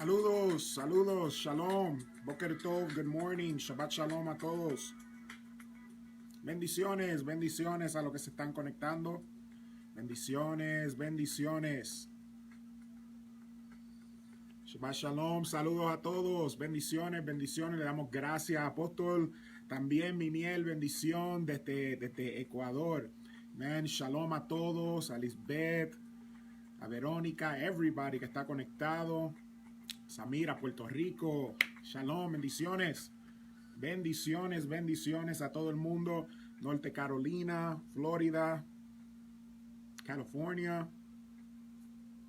Saludos, saludos, shalom, Boker Tov, good morning, Shabbat Shalom a todos. Bendiciones, bendiciones a los que se están conectando. Bendiciones, bendiciones. Shabbat Shalom, saludos a todos. Bendiciones, bendiciones. Le damos gracias, Apóstol. También mi miel, bendición desde Ecuador. Man, shalom a todos, a Lisbeth, a Verónica, everybody que está conectado. Samira, Puerto Rico, shalom, bendiciones, bendiciones, bendiciones a todo el mundo, Norte Carolina, Florida, California,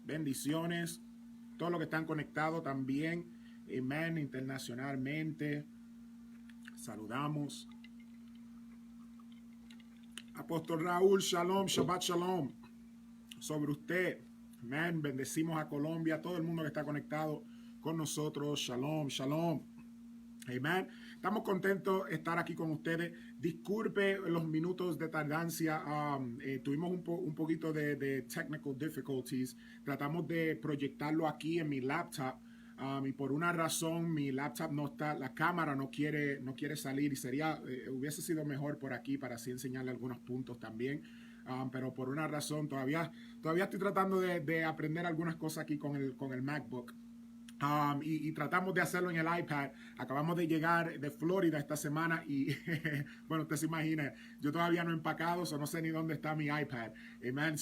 bendiciones, todos los que están conectados también, amén, internacionalmente, saludamos. Apóstol Raúl, shalom, Shabbat shalom, sobre usted, amén, bendecimos a Colombia, todo el mundo que está conectado con nosotros, shalom, shalom. Amen. Estamos contentos de estar aquí con ustedes. Disculpe los minutos de tardancia. Tuvimos un poquito de technical difficulties. Tratamos de proyectarlo aquí en mi laptop. Y por una razón mi laptop no está, la cámara no quiere salir y hubiese sido mejor por aquí para así enseñarle algunos puntos también. Pero por una razón todavía estoy tratando de aprender algunas cosas aquí con el MacBook. Y tratamos de hacerlo en el iPad. Acabamos de llegar de Florida esta semana y bueno, usted se imagina, yo todavía no he empacado, no sé ni dónde está mi iPad. Amen.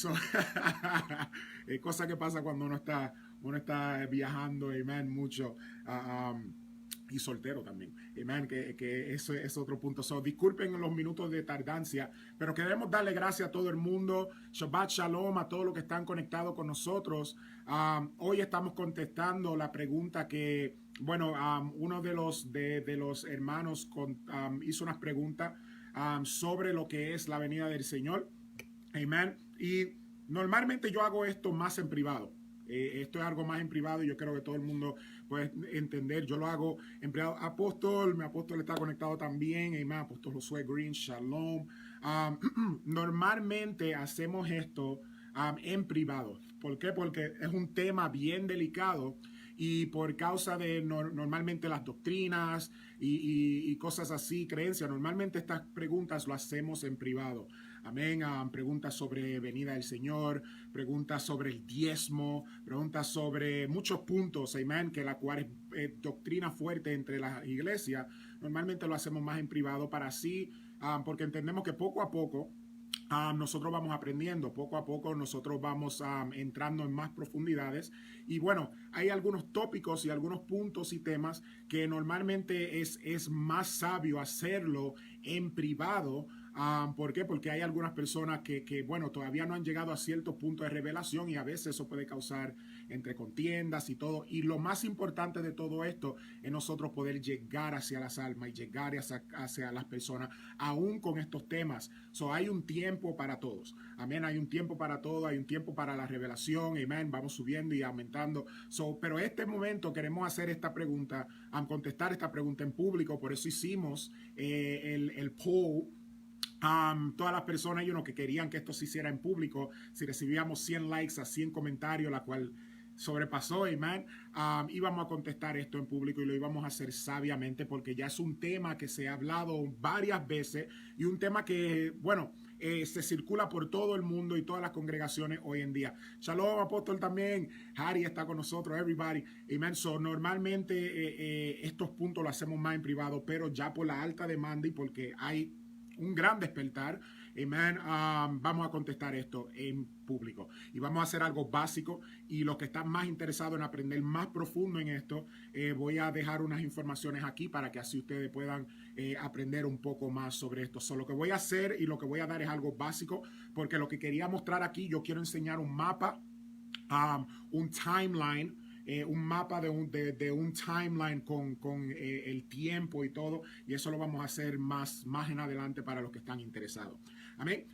Cosa que pasa cuando uno está viajando, amen, mucho. Y soltero también, amen, que eso es otro punto. Disculpen los minutos de tardancia, pero queremos darle gracias a todo el mundo. Shabbat Shalom a todos los que están conectados con nosotros. Hoy estamos contestando la pregunta que, bueno, uno de los hermanos hizo unas preguntas sobre lo que es la venida del Señor. Amén. Y normalmente yo hago esto más en privado. Esto es algo más en privado y yo creo que todo el mundo puede entender. Yo lo hago en privado. Mi apóstol está conectado también. Amén. Apóstol Josué Green, shalom. Normalmente hacemos esto en privado. ¿Por qué? Porque es un tema bien delicado y por causa de normalmente las doctrinas y cosas así, creencias, normalmente estas preguntas lo hacemos en privado. Amén. Preguntas sobre venida del Señor, preguntas sobre el diezmo, preguntas sobre muchos puntos, amén, que la cual es doctrina fuerte entre las iglesias. Normalmente lo hacemos más en privado para así, porque entendemos que poco a poco nosotros vamos aprendiendo, poco a poco nosotros vamos entrando en más profundidades y bueno, hay algunos tópicos y algunos puntos y temas que normalmente es más sabio hacerlo en privado. ¿Por qué? Porque hay algunas personas que, bueno, todavía no han llegado a cierto punto de revelación y a veces eso puede causar entre contiendas y todo. Y lo más importante de todo esto es nosotros poder llegar hacia las almas y llegar hacia las personas, aún con estos temas. Hay un tiempo para todos. Amén. Hay un tiempo para todo, hay un tiempo para la revelación. Amén. Vamos subiendo y aumentando. Pero este momento queremos hacer esta pregunta, contestar esta pregunta en público. Por eso hicimos el poll. Todas las personas que querían que esto se hiciera en público, si recibíamos 100 likes a 100 comentarios, la cual sobrepasó, amén, íbamos a contestar esto en público y lo íbamos a hacer sabiamente porque ya es un tema que se ha hablado varias veces y un tema que, bueno, se circula por todo el mundo y todas las congregaciones hoy en día. Shalom, apóstol también. Harry está con nosotros, everybody. Amen. Normalmente estos puntos los hacemos más en privado, pero ya por la alta demanda y porque hay un gran despertar, amén, vamos a contestar esto en público y vamos a hacer algo básico y los que están más interesados en aprender más profundo en esto, voy a dejar unas informaciones aquí para que así ustedes puedan aprender un poco más sobre esto. Lo que voy a hacer y lo que voy a dar es algo básico porque lo que quería mostrar aquí, yo quiero enseñar un mapa, un timeline, un mapa de un timeline con el tiempo y todo, y eso lo vamos a hacer más en adelante para los que están interesados. Amén.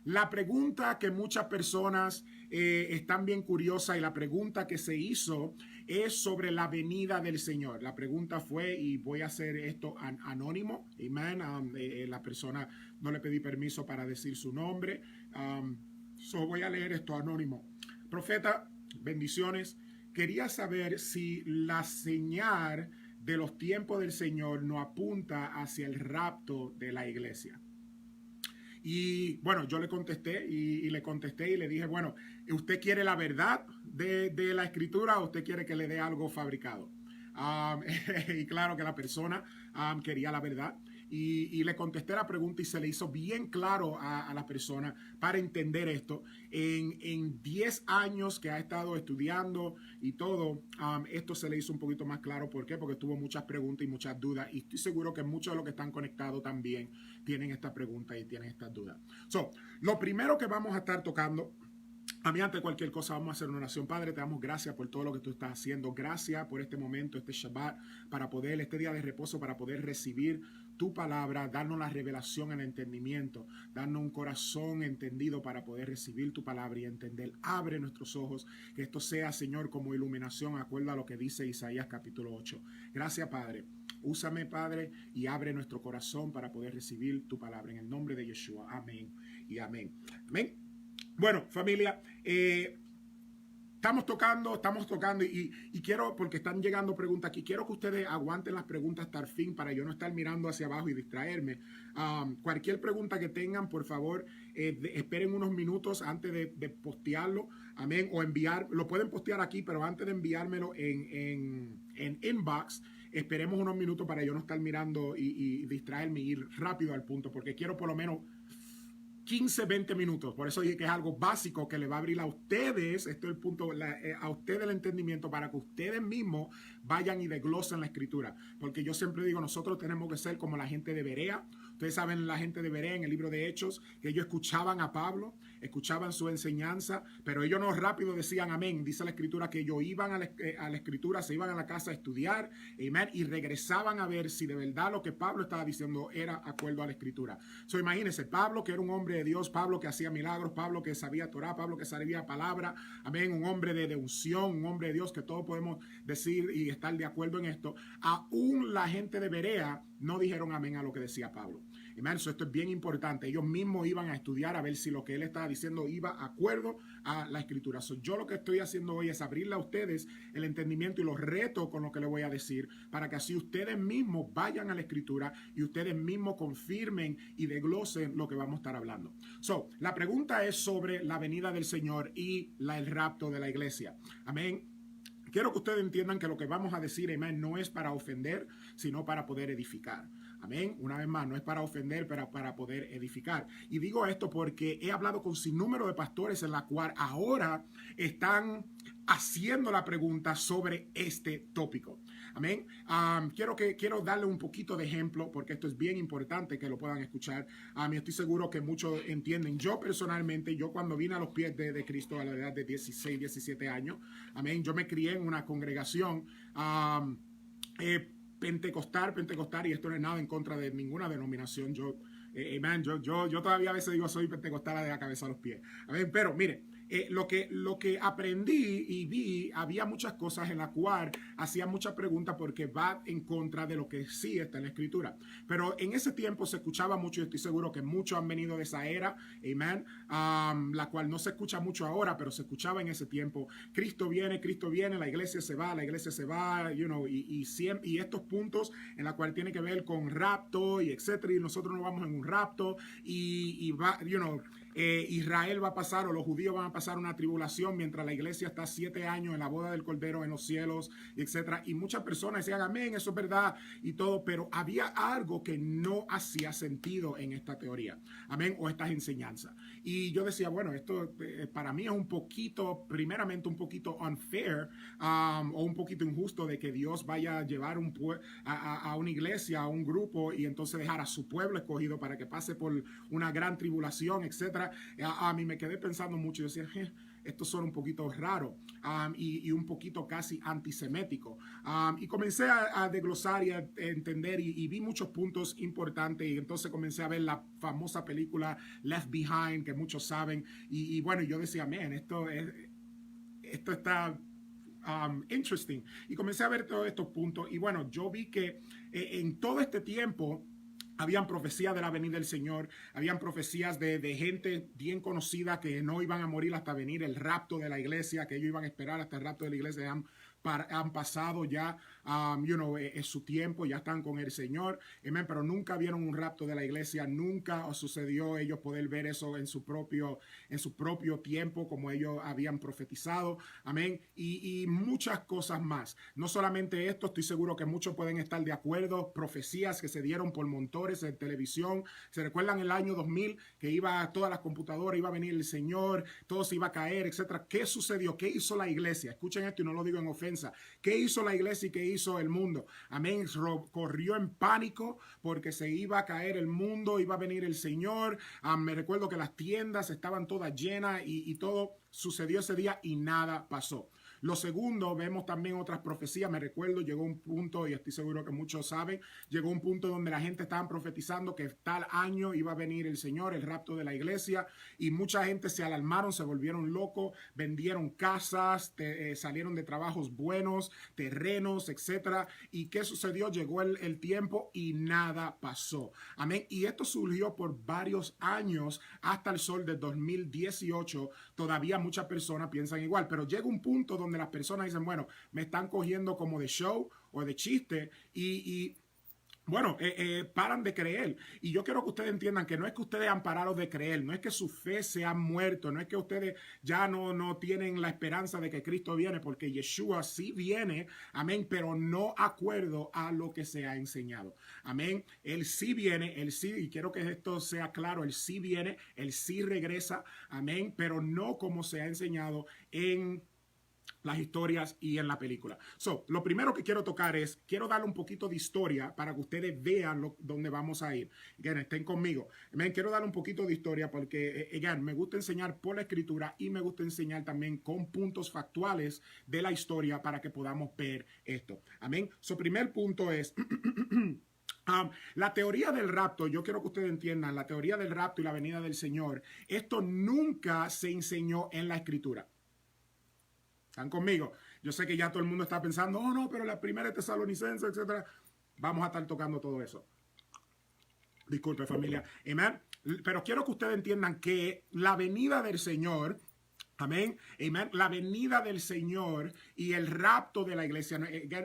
La pregunta que muchas personas están bien curiosas y la pregunta que se hizo es sobre la venida del Señor. La pregunta fue, y voy a hacer esto anónimo, amén, la persona no le pedí permiso para decir su nombre, voy a leer esto anónimo. Profeta, bendiciones. quería saber si la señal de los tiempos del Señor no apunta hacia el rapto de la iglesia. Y bueno, yo le contesté y le contesté y le dije, bueno, ¿usted quiere la verdad de la escritura o usted quiere que le dé algo fabricado? Y claro que la persona quería la verdad. Y le contesté la pregunta y se le hizo bien claro a la persona para entender esto. En 10 años que ha estado estudiando y todo, esto se le hizo un poquito más claro. ¿Por qué? Porque tuvo muchas preguntas y muchas dudas. Y estoy seguro que muchos de los que están conectados también tienen esta pregunta y tienen estas dudas. Lo primero que vamos a estar tocando, a mí, antes de cualquier cosa, vamos a hacer una oración. Padre, te damos gracias por todo lo que tú estás haciendo. Gracias por este momento, este Shabbat, para poder, este día de reposo, para poder recibir tu palabra, darnos la revelación, el entendimiento, darnos un corazón entendido para poder recibir tu palabra y entender. Abre nuestros ojos, que esto sea, Señor, como iluminación, acuerdo a lo que dice Isaías capítulo 8. Gracias, Padre. Úsame, Padre, y abre nuestro corazón para poder recibir tu palabra. En el nombre de Yeshua. Amén y amén. Amén. Bueno, familia, estamos tocando y quiero, porque están llegando preguntas aquí, quiero que ustedes aguanten las preguntas hasta el fin para yo no estar mirando hacia abajo y distraerme. Cualquier pregunta que tengan, por favor, esperen unos minutos antes de postearlo, amén, o enviar, lo pueden postear aquí, pero antes de enviármelo en inbox, esperemos unos minutos para yo no estar mirando y distraerme y ir rápido al punto, porque quiero por lo menos 15, 20 minutos. Por eso dije que es algo básico que le va a abrir a ustedes, esto es el punto, a ustedes el entendimiento para que ustedes mismos vayan y desglosen la escritura. Porque yo siempre digo, nosotros tenemos que ser como la gente de Berea. Ustedes saben, la gente de Berea en el libro de Hechos, que ellos escuchaban a Pablo, escuchaban su enseñanza, pero ellos no rápido decían amén. Dice la escritura que ellos iban a la escritura, se iban a la casa a estudiar, amén, y regresaban a ver si de verdad lo que Pablo estaba diciendo era acuerdo a la escritura. Imagínense, Pablo, que era un hombre de Dios, Pablo que hacía milagros, Pablo que sabía Torah, Pablo que sabía palabra, amén, un hombre de unción, un hombre de Dios, que todos podemos decir y estar de acuerdo en esto. Aún la gente de Berea no dijeron amén a lo que decía Pablo. Amén. Esto es bien importante. Ellos mismos iban a estudiar a ver si lo que él estaba diciendo iba de acuerdo a la escritura. Yo lo que estoy haciendo hoy es abrirle a ustedes el entendimiento y los retos con lo que les voy a decir, para que así ustedes mismos vayan a la escritura y ustedes mismos confirmen y desglosen lo que vamos a estar hablando. La pregunta es sobre la venida del Señor y el rapto de la iglesia. Amén. Quiero que ustedes entiendan que lo que vamos a decir, amén, no es para ofender, sino para poder edificar. Amén. Una vez más, no es para ofender, pero para poder edificar. Y digo esto porque he hablado con sinnúmero de pastores en la cual ahora están haciendo la pregunta sobre este tópico. Amén. Quiero darle un poquito de ejemplo porque esto es bien importante que lo puedan escuchar. Estoy seguro que muchos entienden. Yo personalmente, cuando vine a los pies de Cristo a la edad de 16, 17 años, amén, yo me crié en una congregación pentecostal, y esto no es nada en contra de ninguna denominación. Yo todavía a veces digo soy pentecostal de la cabeza a los pies. Amén. Pero mire, lo que aprendí y vi, había muchas cosas en las cuales hacía muchas preguntas porque va en contra de lo que sí está en la escritura. Pero en ese tiempo se escuchaba mucho, y estoy seguro que muchos han venido de esa era, amén, la cual no se escucha mucho ahora, pero se escuchaba en ese tiempo. Cristo viene, la iglesia se va, y estos puntos en la cual tiene que ver con rapto y etcétera, y nosotros no vamos en un rapto y va, Israel va a pasar, o los judíos van a pasar una tribulación mientras la iglesia está 7 años en la boda del Cordero en los cielos, etcétera. Y muchas personas decían amén, eso es verdad y todo, pero había algo que no hacía sentido en esta teoría, amén, o estas enseñanzas. Y yo decía, bueno, esto para mí es un poquito, primeramente un poquito unfair, o un poquito injusto de que Dios vaya a llevar a una iglesia, a un grupo, y entonces dejar a su pueblo escogido para que pase por una gran tribulación, etcétera. A mí me quedé pensando mucho y decía, esto suena un poquito raro, y un poquito casi antisemético. Y comencé a desglosar y a entender y vi muchos puntos importantes, y entonces comencé a ver la famosa película Left Behind, que muchos saben, y bueno, yo decía, man, esto está interesting. Y comencé a ver todos estos puntos, y bueno, yo vi que en todo este tiempo Habían profecías de la venida del Señor, habían profecías de gente bien conocida que no iban a morir hasta venir el rapto de la iglesia, que ellos iban a esperar hasta el rapto de la iglesia. Han pasado ya, es su tiempo, ya están con el Señor, amén, pero nunca vieron un rapto de la iglesia, nunca sucedió ellos poder ver eso en su propio tiempo, como ellos habían profetizado, amén, y muchas cosas más. No solamente esto, estoy seguro que muchos pueden estar de acuerdo, profecías que se dieron por montones en televisión. ¿Se recuerdan el año 2000 que iba a todas las computadoras, iba a venir el Señor, todo se iba a caer, etcétera? ¿Qué sucedió? ¿Qué hizo la iglesia? Escuchen esto y no lo digo en ofensa. ¿Qué hizo la iglesia y qué hizo el mundo? Amén. Corrió en pánico porque se iba a caer el mundo, iba a venir el Señor. Me recuerdo que las tiendas estaban todas llenas y todo sucedió ese día y nada pasó. Lo segundo, vemos también otras profecías. Me recuerdo, llegó un punto, y estoy seguro que muchos saben, llegó un punto donde la gente estaba profetizando que tal año iba a venir el Señor, el rapto de la iglesia, y mucha gente se alarmaron, se volvieron locos, vendieron casas, salieron de trabajos buenos, terrenos, etcétera. ¿Y qué sucedió? Llegó el tiempo y nada pasó. Amén. Y esto surgió por varios años hasta el sol del 2018. Todavía muchas personas piensan igual, pero llega un punto donde las personas dicen, bueno, me están cogiendo como de show o de chiste y bueno, paran de creer. Y yo quiero que ustedes entiendan que no es que ustedes han parado de creer, no es que su fe se ha muerto, no es que ustedes ya no tienen la esperanza de que Cristo viene, porque Yeshua sí viene, amén, pero no acuerdo a lo que se ha enseñado. Amén, Él sí viene, Él sí, y quiero que esto sea claro, Él sí viene, Él sí regresa, amén, pero no como se ha enseñado en las historias y en la película. Lo primero que quiero tocar es, quiero darle un poquito de historia para que ustedes vean dónde vamos a ir. Again, estén conmigo. Quiero darle un poquito de historia porque, again, me gusta enseñar por la escritura y me gusta enseñar también con puntos factuales de la historia para que podamos ver esto. Amén. Primer punto es... la teoría del rapto, yo quiero que ustedes entiendan, la teoría del rapto y la venida del Señor, esto nunca se enseñó en la escritura. ¿Están conmigo? Yo sé que ya todo el mundo está pensando, oh no, pero la primera de Tesalonicenses, etcétera. Vamos a estar tocando todo eso. Disculpe, familia. Amén. Pero quiero que ustedes entiendan que la venida del Señor, amén, amén, la venida del Señor y el rapto de la iglesia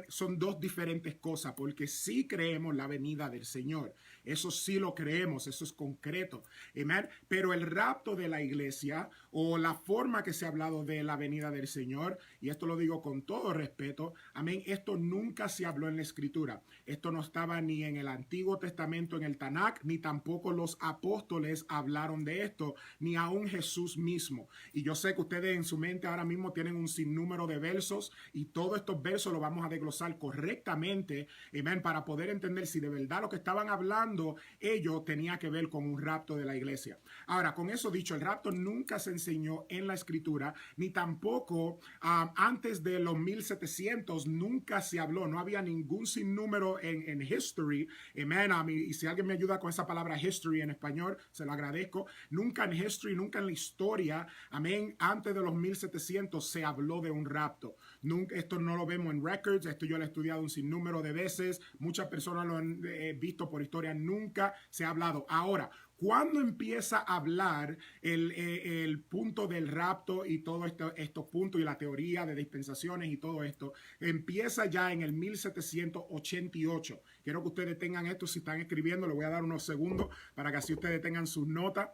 son dos diferentes cosas, porque sí creemos la venida del Señor. Eso sí lo creemos, eso es concreto. Amén. Pero el rapto de la iglesia o la forma que se ha hablado de la venida del Señor, y esto lo digo con todo respeto, amén, esto nunca se habló en la escritura. Esto no estaba ni en el Antiguo Testamento, en el Tanakh, ni tampoco los apóstoles hablaron de esto, ni aún Jesús mismo. Y yo sé que ustedes en su mente ahora mismo tienen un sinnúmero de versos y todos estos versos los vamos a desglosar correctamente, amén, para poder entender si de verdad lo que estaban hablando ello tenía que ver con un rapto de la iglesia. Ahora, con eso dicho, el rapto nunca se enseñó en la escritura, ni tampoco antes de los 1700 nunca se habló, no había ningún sinnúmero en history, amen, y si alguien me ayuda con esa palabra history en español, se lo agradezco. Nunca en history, nunca en la historia, amén, antes de los 1700 se habló de un rapto. Nunca, esto no lo vemos en records, esto yo lo he estudiado un sinnúmero de veces, muchas personas lo han visto por historia, nunca se ha hablado. Ahora, ¿cuándo empieza a hablar el punto del rapto y todos estos puntos y la teoría de dispensaciones y todo esto? Empieza ya en el 1788. Quiero que ustedes tengan esto, si están escribiendo, les voy a dar unos segundos para que así ustedes tengan sus notas.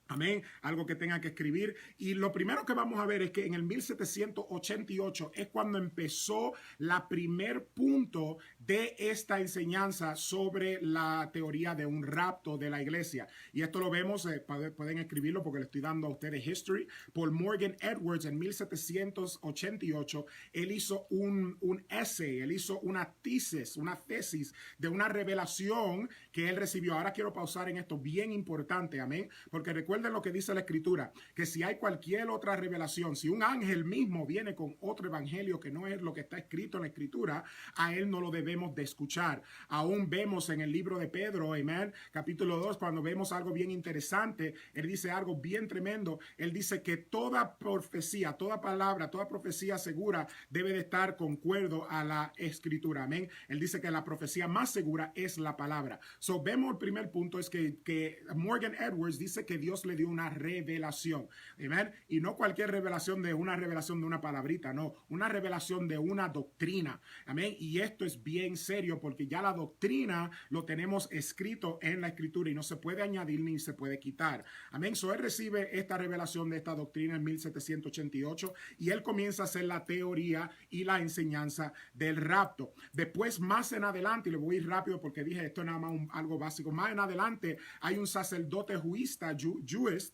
Amén, algo que tengan que escribir. Y lo primero que vamos a ver es que en el 1788 es cuando empezó la primer punto de esta enseñanza sobre la teoría de un rapto de la iglesia. Y esto lo vemos, pueden escribirlo porque le estoy dando a ustedes history. Por Morgan Edwards en 1788, él hizo un essay, él hizo una tesis de una revelación que él recibió. Ahora quiero pausar en esto, bien importante, amén, porque recuerden lo que dice la escritura, que si hay cualquier otra revelación, si un ángel mismo viene con otro evangelio que no es lo que está escrito en la escritura, a él no lo debe debemos de escuchar. Aún vemos en el libro de Pedro, amén, capítulo 2, cuando vemos algo bien interesante, él dice algo bien tremendo. Él dice que toda profecía, toda palabra, toda profecía segura debe de estar concuerdo a la escritura, amén. Él dice que la profecía más segura es la palabra. So, vemos el primer punto es que Morgan Edwards dice que Dios le dio una revelación, amén, y no cualquier revelación de una palabrita, no, una revelación de una doctrina, amén, y esto es bien serio porque ya la doctrina lo tenemos escrito en la escritura y no se puede añadir ni se puede quitar, amén. So, él recibe esta revelación de esta doctrina en 1788 y él comienza a hacer la teoría y la enseñanza del rapto. Después, más en adelante, y le voy a ir rápido porque dije esto es nada más algo básico, más en adelante hay un sacerdote juista, Jewite,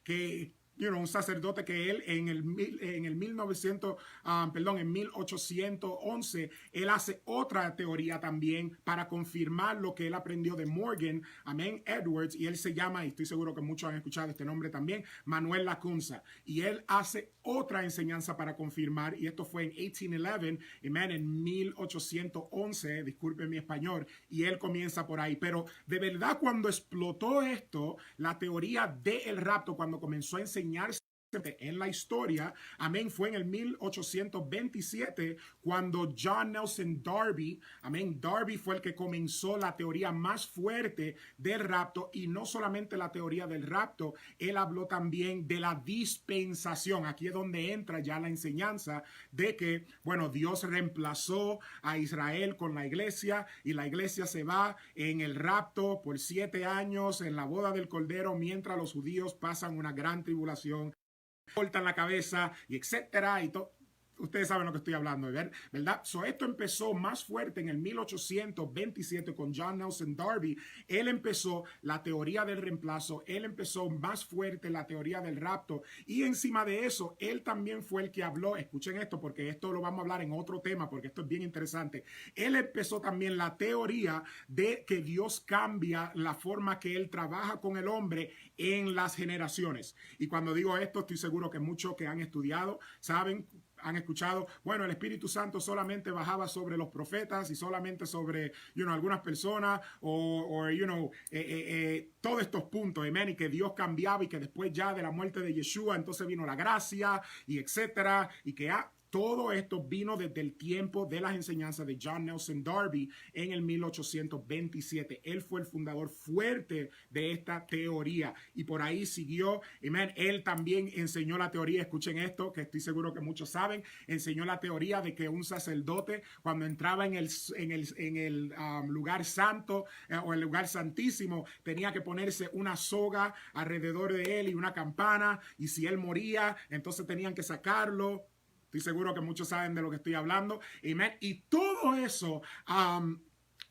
que un sacerdote que él en el 1811, él hace otra teoría también para confirmar lo que él aprendió de Morgan, amén, Edwards, y él se llama, y estoy seguro que muchos han escuchado este nombre también, Manuel Lacunza, y él hace otra enseñanza para confirmar, y esto fue en 1811, amén, en 1811, disculpen mi español, y él comienza por ahí, pero de verdad cuando explotó esto, la teoría del rapto, cuando comenzó a enseñarse en la historia, amén, fue en el 1827 cuando John Nelson Darby, amén, Darby fue el que comenzó la teoría más fuerte del rapto, y no solamente la teoría del rapto, él habló también de la dispensación. Aquí es donde entra ya la enseñanza de que, bueno, Dios reemplazó a Israel con la iglesia y la iglesia se va en el rapto por 7 años en la boda del Cordero mientras los judíos pasan una gran tribulación, cortan la cabeza y etcétera y todo. Ustedes saben lo que estoy hablando, ¿verdad? So, esto empezó más fuerte en el 1827 con John Nelson Darby. Él empezó la teoría del reemplazo, él empezó más fuerte la teoría del rapto, y encima de eso, él también fue el que habló, escuchen esto porque esto lo vamos a hablar en otro tema porque esto es bien interesante. Él empezó también la teoría de que Dios cambia la forma que él trabaja con el hombre en las generaciones. Y cuando digo esto, estoy seguro que muchos que han estudiado saben, han escuchado, bueno, el Espíritu Santo solamente bajaba sobre los profetas y solamente sobre, algunas personas o todos estos puntos, amén, y que Dios cambiaba y que después ya de la muerte de Yeshua, entonces vino la gracia y etcétera, y que todo esto vino desde el tiempo de las enseñanzas de John Nelson Darby en el 1827. Él fue el fundador fuerte de esta teoría y por ahí siguió. Amén. Él también enseñó la teoría, escuchen esto, que estoy seguro que muchos saben, enseñó la teoría de que un sacerdote cuando entraba en el lugar santo o el lugar santísimo tenía que ponerse una soga alrededor de él y una campana, y si él moría, entonces tenían que sacarlo. Estoy seguro que muchos saben de lo que estoy hablando. Amén. Y todo eso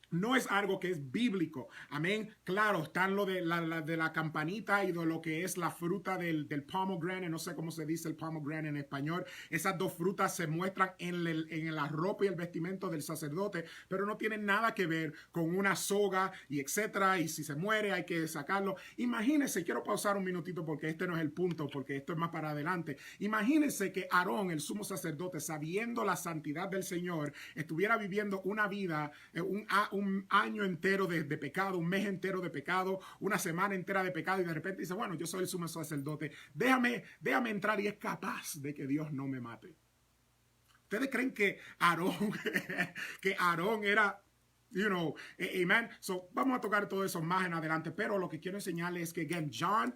no es algo que es bíblico, amén. Claro, están lo de la campanita y de lo que es la fruta del pomegranate, no sé cómo se dice el pomegranate en español. Esas dos frutas se muestran en la ropa y el vestimento del sacerdote, pero no tienen nada que ver con una soga y etcétera, y si se muere hay que sacarlo. Imagínense, quiero pausar un minutito porque este no es el punto, porque esto es más para adelante. Imagínense que Aarón, el sumo sacerdote, sabiendo la santidad del Señor, estuviera viviendo una vida, un año entero de pecado, un mes entero de pecado, una semana entera de pecado, y de repente dice, bueno, yo soy el sumo sacerdote, déjame entrar, y es capaz de que Dios no me mate. ¿Ustedes creen que Aarón era amen? So, vamos a tocar todo eso más en adelante, pero lo que quiero enseñarles es que, again, John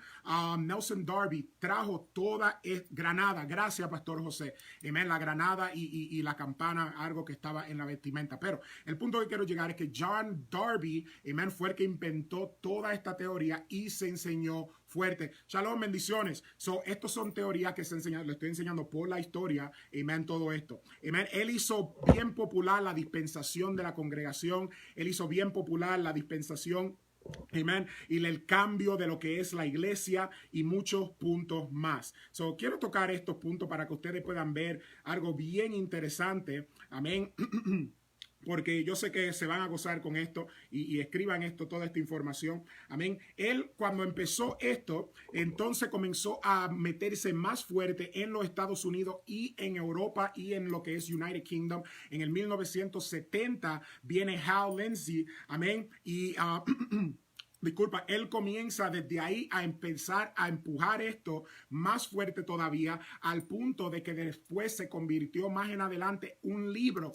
Nelson Darby trajo toda granada, gracias Pastor José, amen, la granada y la campana, algo que estaba en la vestimenta, pero el punto que quiero llegar es que John Darby, amen, fue el que inventó toda esta teoría y se enseñó fuerte. Shalom, bendiciones. So, estos son teorías que se enseñan, le estoy enseñando por la historia, amen, todo esto. Amen. Él hizo bien popular la dispensación de la congregación, él hizo bien popular la dispensación, amén, y el cambio de lo que es la iglesia y muchos puntos más. So, quiero tocar estos puntos para que ustedes puedan ver algo bien interesante, amén. porque yo sé que se van a gozar con esto y escriban esto, toda esta información. Amén. Él cuando empezó esto, entonces comenzó a meterse más fuerte en los Estados Unidos y en Europa y en lo que es United Kingdom. En el 1970 viene Hal Lindsey, amén, y disculpa, él comienza desde ahí a empezar a empujar esto más fuerte todavía, al punto de que después se convirtió más en adelante un libro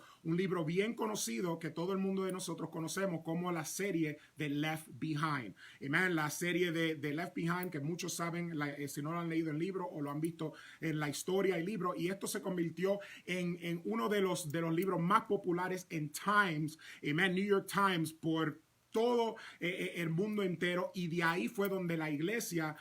bien conocido que todo el mundo de nosotros conocemos como la serie de Left Behind. Amen. La serie de Left Behind, que muchos saben, si no lo han leído el libro o lo han visto en la historia y libro, y esto se convirtió en uno de los libros más populares en Times, amen, New York Times, por todo el mundo entero, y de ahí fue donde la iglesia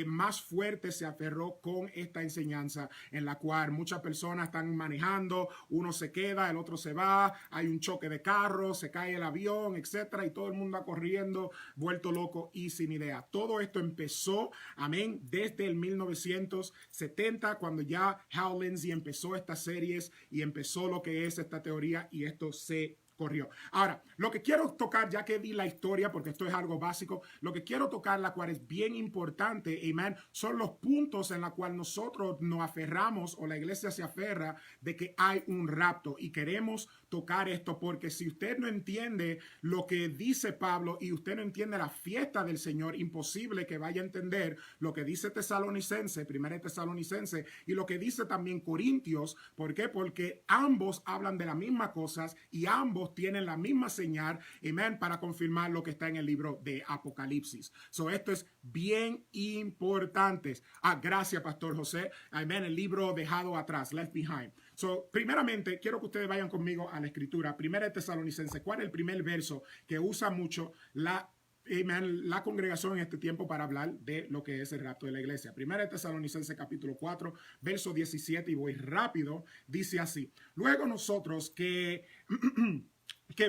más fuerte se aferró con esta enseñanza, en la cual muchas personas están manejando, uno se queda, el otro se va, hay un choque de carros, se cae el avión, etcétera, y todo el mundo va corriendo, vuelto loco y sin idea. Todo esto empezó, amén, desde el 1970, cuando ya Hal Lindsey empezó estas series y empezó lo que es esta teoría, y esto se corrió. Ahora, lo que quiero tocar, ya que di la historia, porque esto es algo básico, lo que quiero tocar, la cual es bien importante, amén, son los puntos en los cuales nosotros nos aferramos, o la iglesia se aferra, de que hay un rapto, y queremos tocar esto, porque si usted no entiende lo que dice Pablo y usted no entiende la fiesta del Señor, imposible que vaya a entender lo que dice Tesalonicense, 1 Tesalonicense, y lo que dice también Corintios. ¿Por qué? Porque ambos hablan de las mismas cosas y ambos tienen la misma señal, amén, para confirmar lo que está en el libro de Apocalipsis. Esto es bien importante. Gracias, Pastor José. Amén, el libro dejado atrás, Left Behind. Primeramente, quiero que ustedes vayan conmigo a la escritura. 1 Tesalonicense, ¿cuál es el primer verso que usa mucho la congregación en este tiempo para hablar de lo que es el rapto de la iglesia? 1 Tesalonicense capítulo 4, verso 17, y voy rápido, dice así: luego nosotros que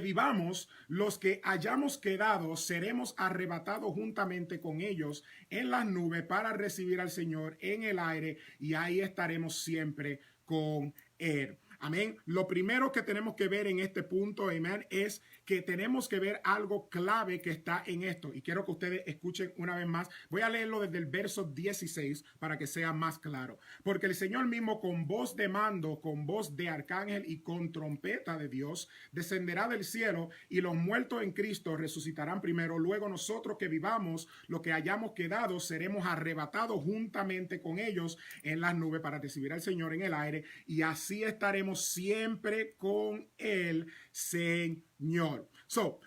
vivamos, los que hayamos quedado, seremos arrebatados juntamente con ellos en las nubes para recibir al Señor en el aire, y ahí estaremos siempre con Él. Amén. Lo primero que tenemos que ver en este punto, amén, es que tenemos que ver algo clave que está en esto. Y quiero que ustedes escuchen una vez más. Voy a leerlo desde el verso 16 para que sea más claro. Porque el Señor mismo, con voz de mando, con voz de arcángel y con trompeta de Dios, descenderá del cielo, y los muertos en Cristo resucitarán primero. Luego nosotros que vivamos, los que hayamos quedado, seremos arrebatados juntamente con ellos en las nubes para recibir al Señor en el aire, y así estaremos siempre con el Señor.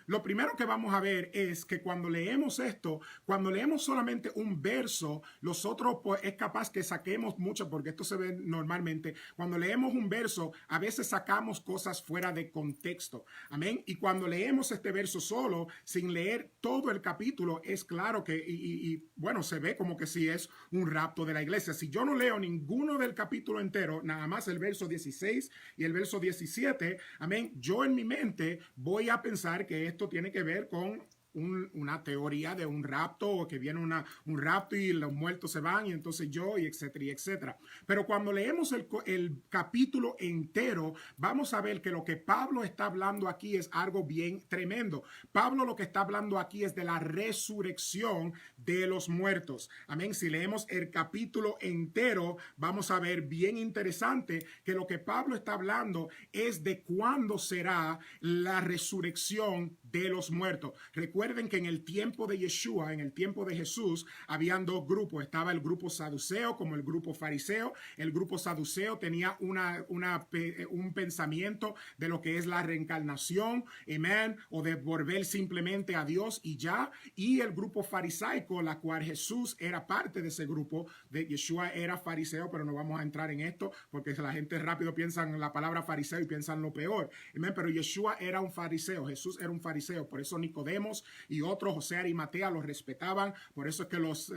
Lo primero que vamos a ver es que cuando leemos esto, cuando leemos solamente un verso, nosotros pues, es capaz que saquemos mucho, porque esto se ve normalmente. Cuando leemos un verso, a veces sacamos cosas fuera de contexto. Amén. Y cuando leemos este verso solo, sin leer todo el capítulo, es claro que, bueno, se ve como que sí es un rapto de la iglesia. Si yo no leo ninguno del capítulo entero, nada más el verso 16 y el verso 17, amén, yo en mi mente voy a pensar que esto tiene que ver con una teoría de un rapto, o que viene un rapto y los muertos se van y entonces yo, y etcétera, y etcétera. Pero cuando leemos el capítulo entero, vamos a ver que lo que Pablo está hablando aquí es algo bien tremendo. Pablo lo que está hablando aquí es de la resurrección de los muertos. Amén. Si leemos el capítulo entero, vamos a ver bien interesante que lo que Pablo está hablando es de cuándo será la resurrección de los muertos. Recuerden que en el tiempo de Yeshua, en el tiempo de Jesús, habían dos grupos. Estaba el grupo saduceo como el grupo fariseo. El grupo saduceo tenía un pensamiento de lo que es la reencarnación, amén, o de volver simplemente a Dios y ya. Y el grupo farisaico, la cual Jesús era parte de ese grupo. De Yeshua era fariseo, pero no vamos a entrar en esto porque la gente rápido piensa en la palabra fariseo y piensan lo peor. Amén, pero Yeshua era un fariseo, Jesús era un fariseo. fariseos. Por eso Nicodemos y otros, José Arimatea, los respetaban. Por eso es que los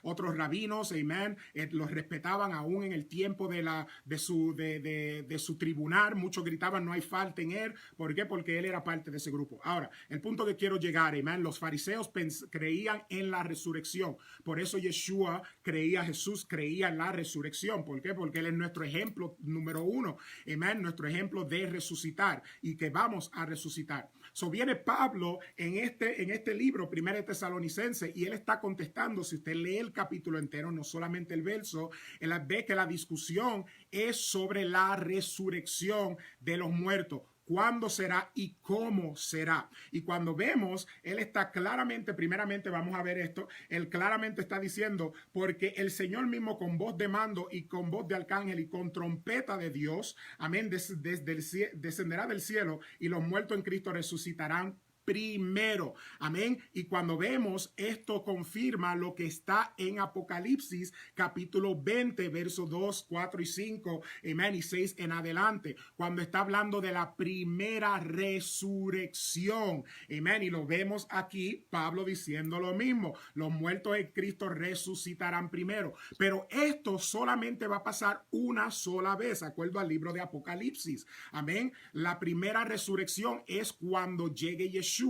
otros rabinos, amén, los respetaban aún en el tiempo de su tribunal. Muchos gritaban, no hay falta en él. ¿Por qué? Porque él era parte de ese grupo. Ahora, el punto que quiero llegar, amén, los fariseos creían en la resurrección. Por eso Jesús creía en la resurrección. ¿Por qué? Porque él es nuestro ejemplo número uno, amén, nuestro ejemplo de resucitar y que vamos a resucitar. Viene Pablo en este libro, 1 Tesalonicenses, y él está contestando. Si usted lee el capítulo entero, no solamente el verso, él ve que la discusión es sobre la resurrección de los muertos. ¿Cuándo será y cómo será? Y cuando vemos, él está claramente, primeramente vamos a ver esto, él claramente está diciendo, porque el Señor mismo con voz de mando y con voz de arcángel y con trompeta de Dios, amén, descenderá del cielo y los muertos en Cristo resucitarán primero, amén. Y cuando vemos esto confirma lo que está en Apocalipsis capítulo 20, versos 2, 4 y 5, amén, y 6 en adelante, cuando está hablando de la primera resurrección, amén. Y lo vemos aquí, Pablo diciendo lo mismo, los muertos en Cristo resucitarán primero, pero esto solamente va a pasar una sola vez, acuerdo al libro de Apocalipsis, amén. La primera resurrección es cuando llegue Yeshua.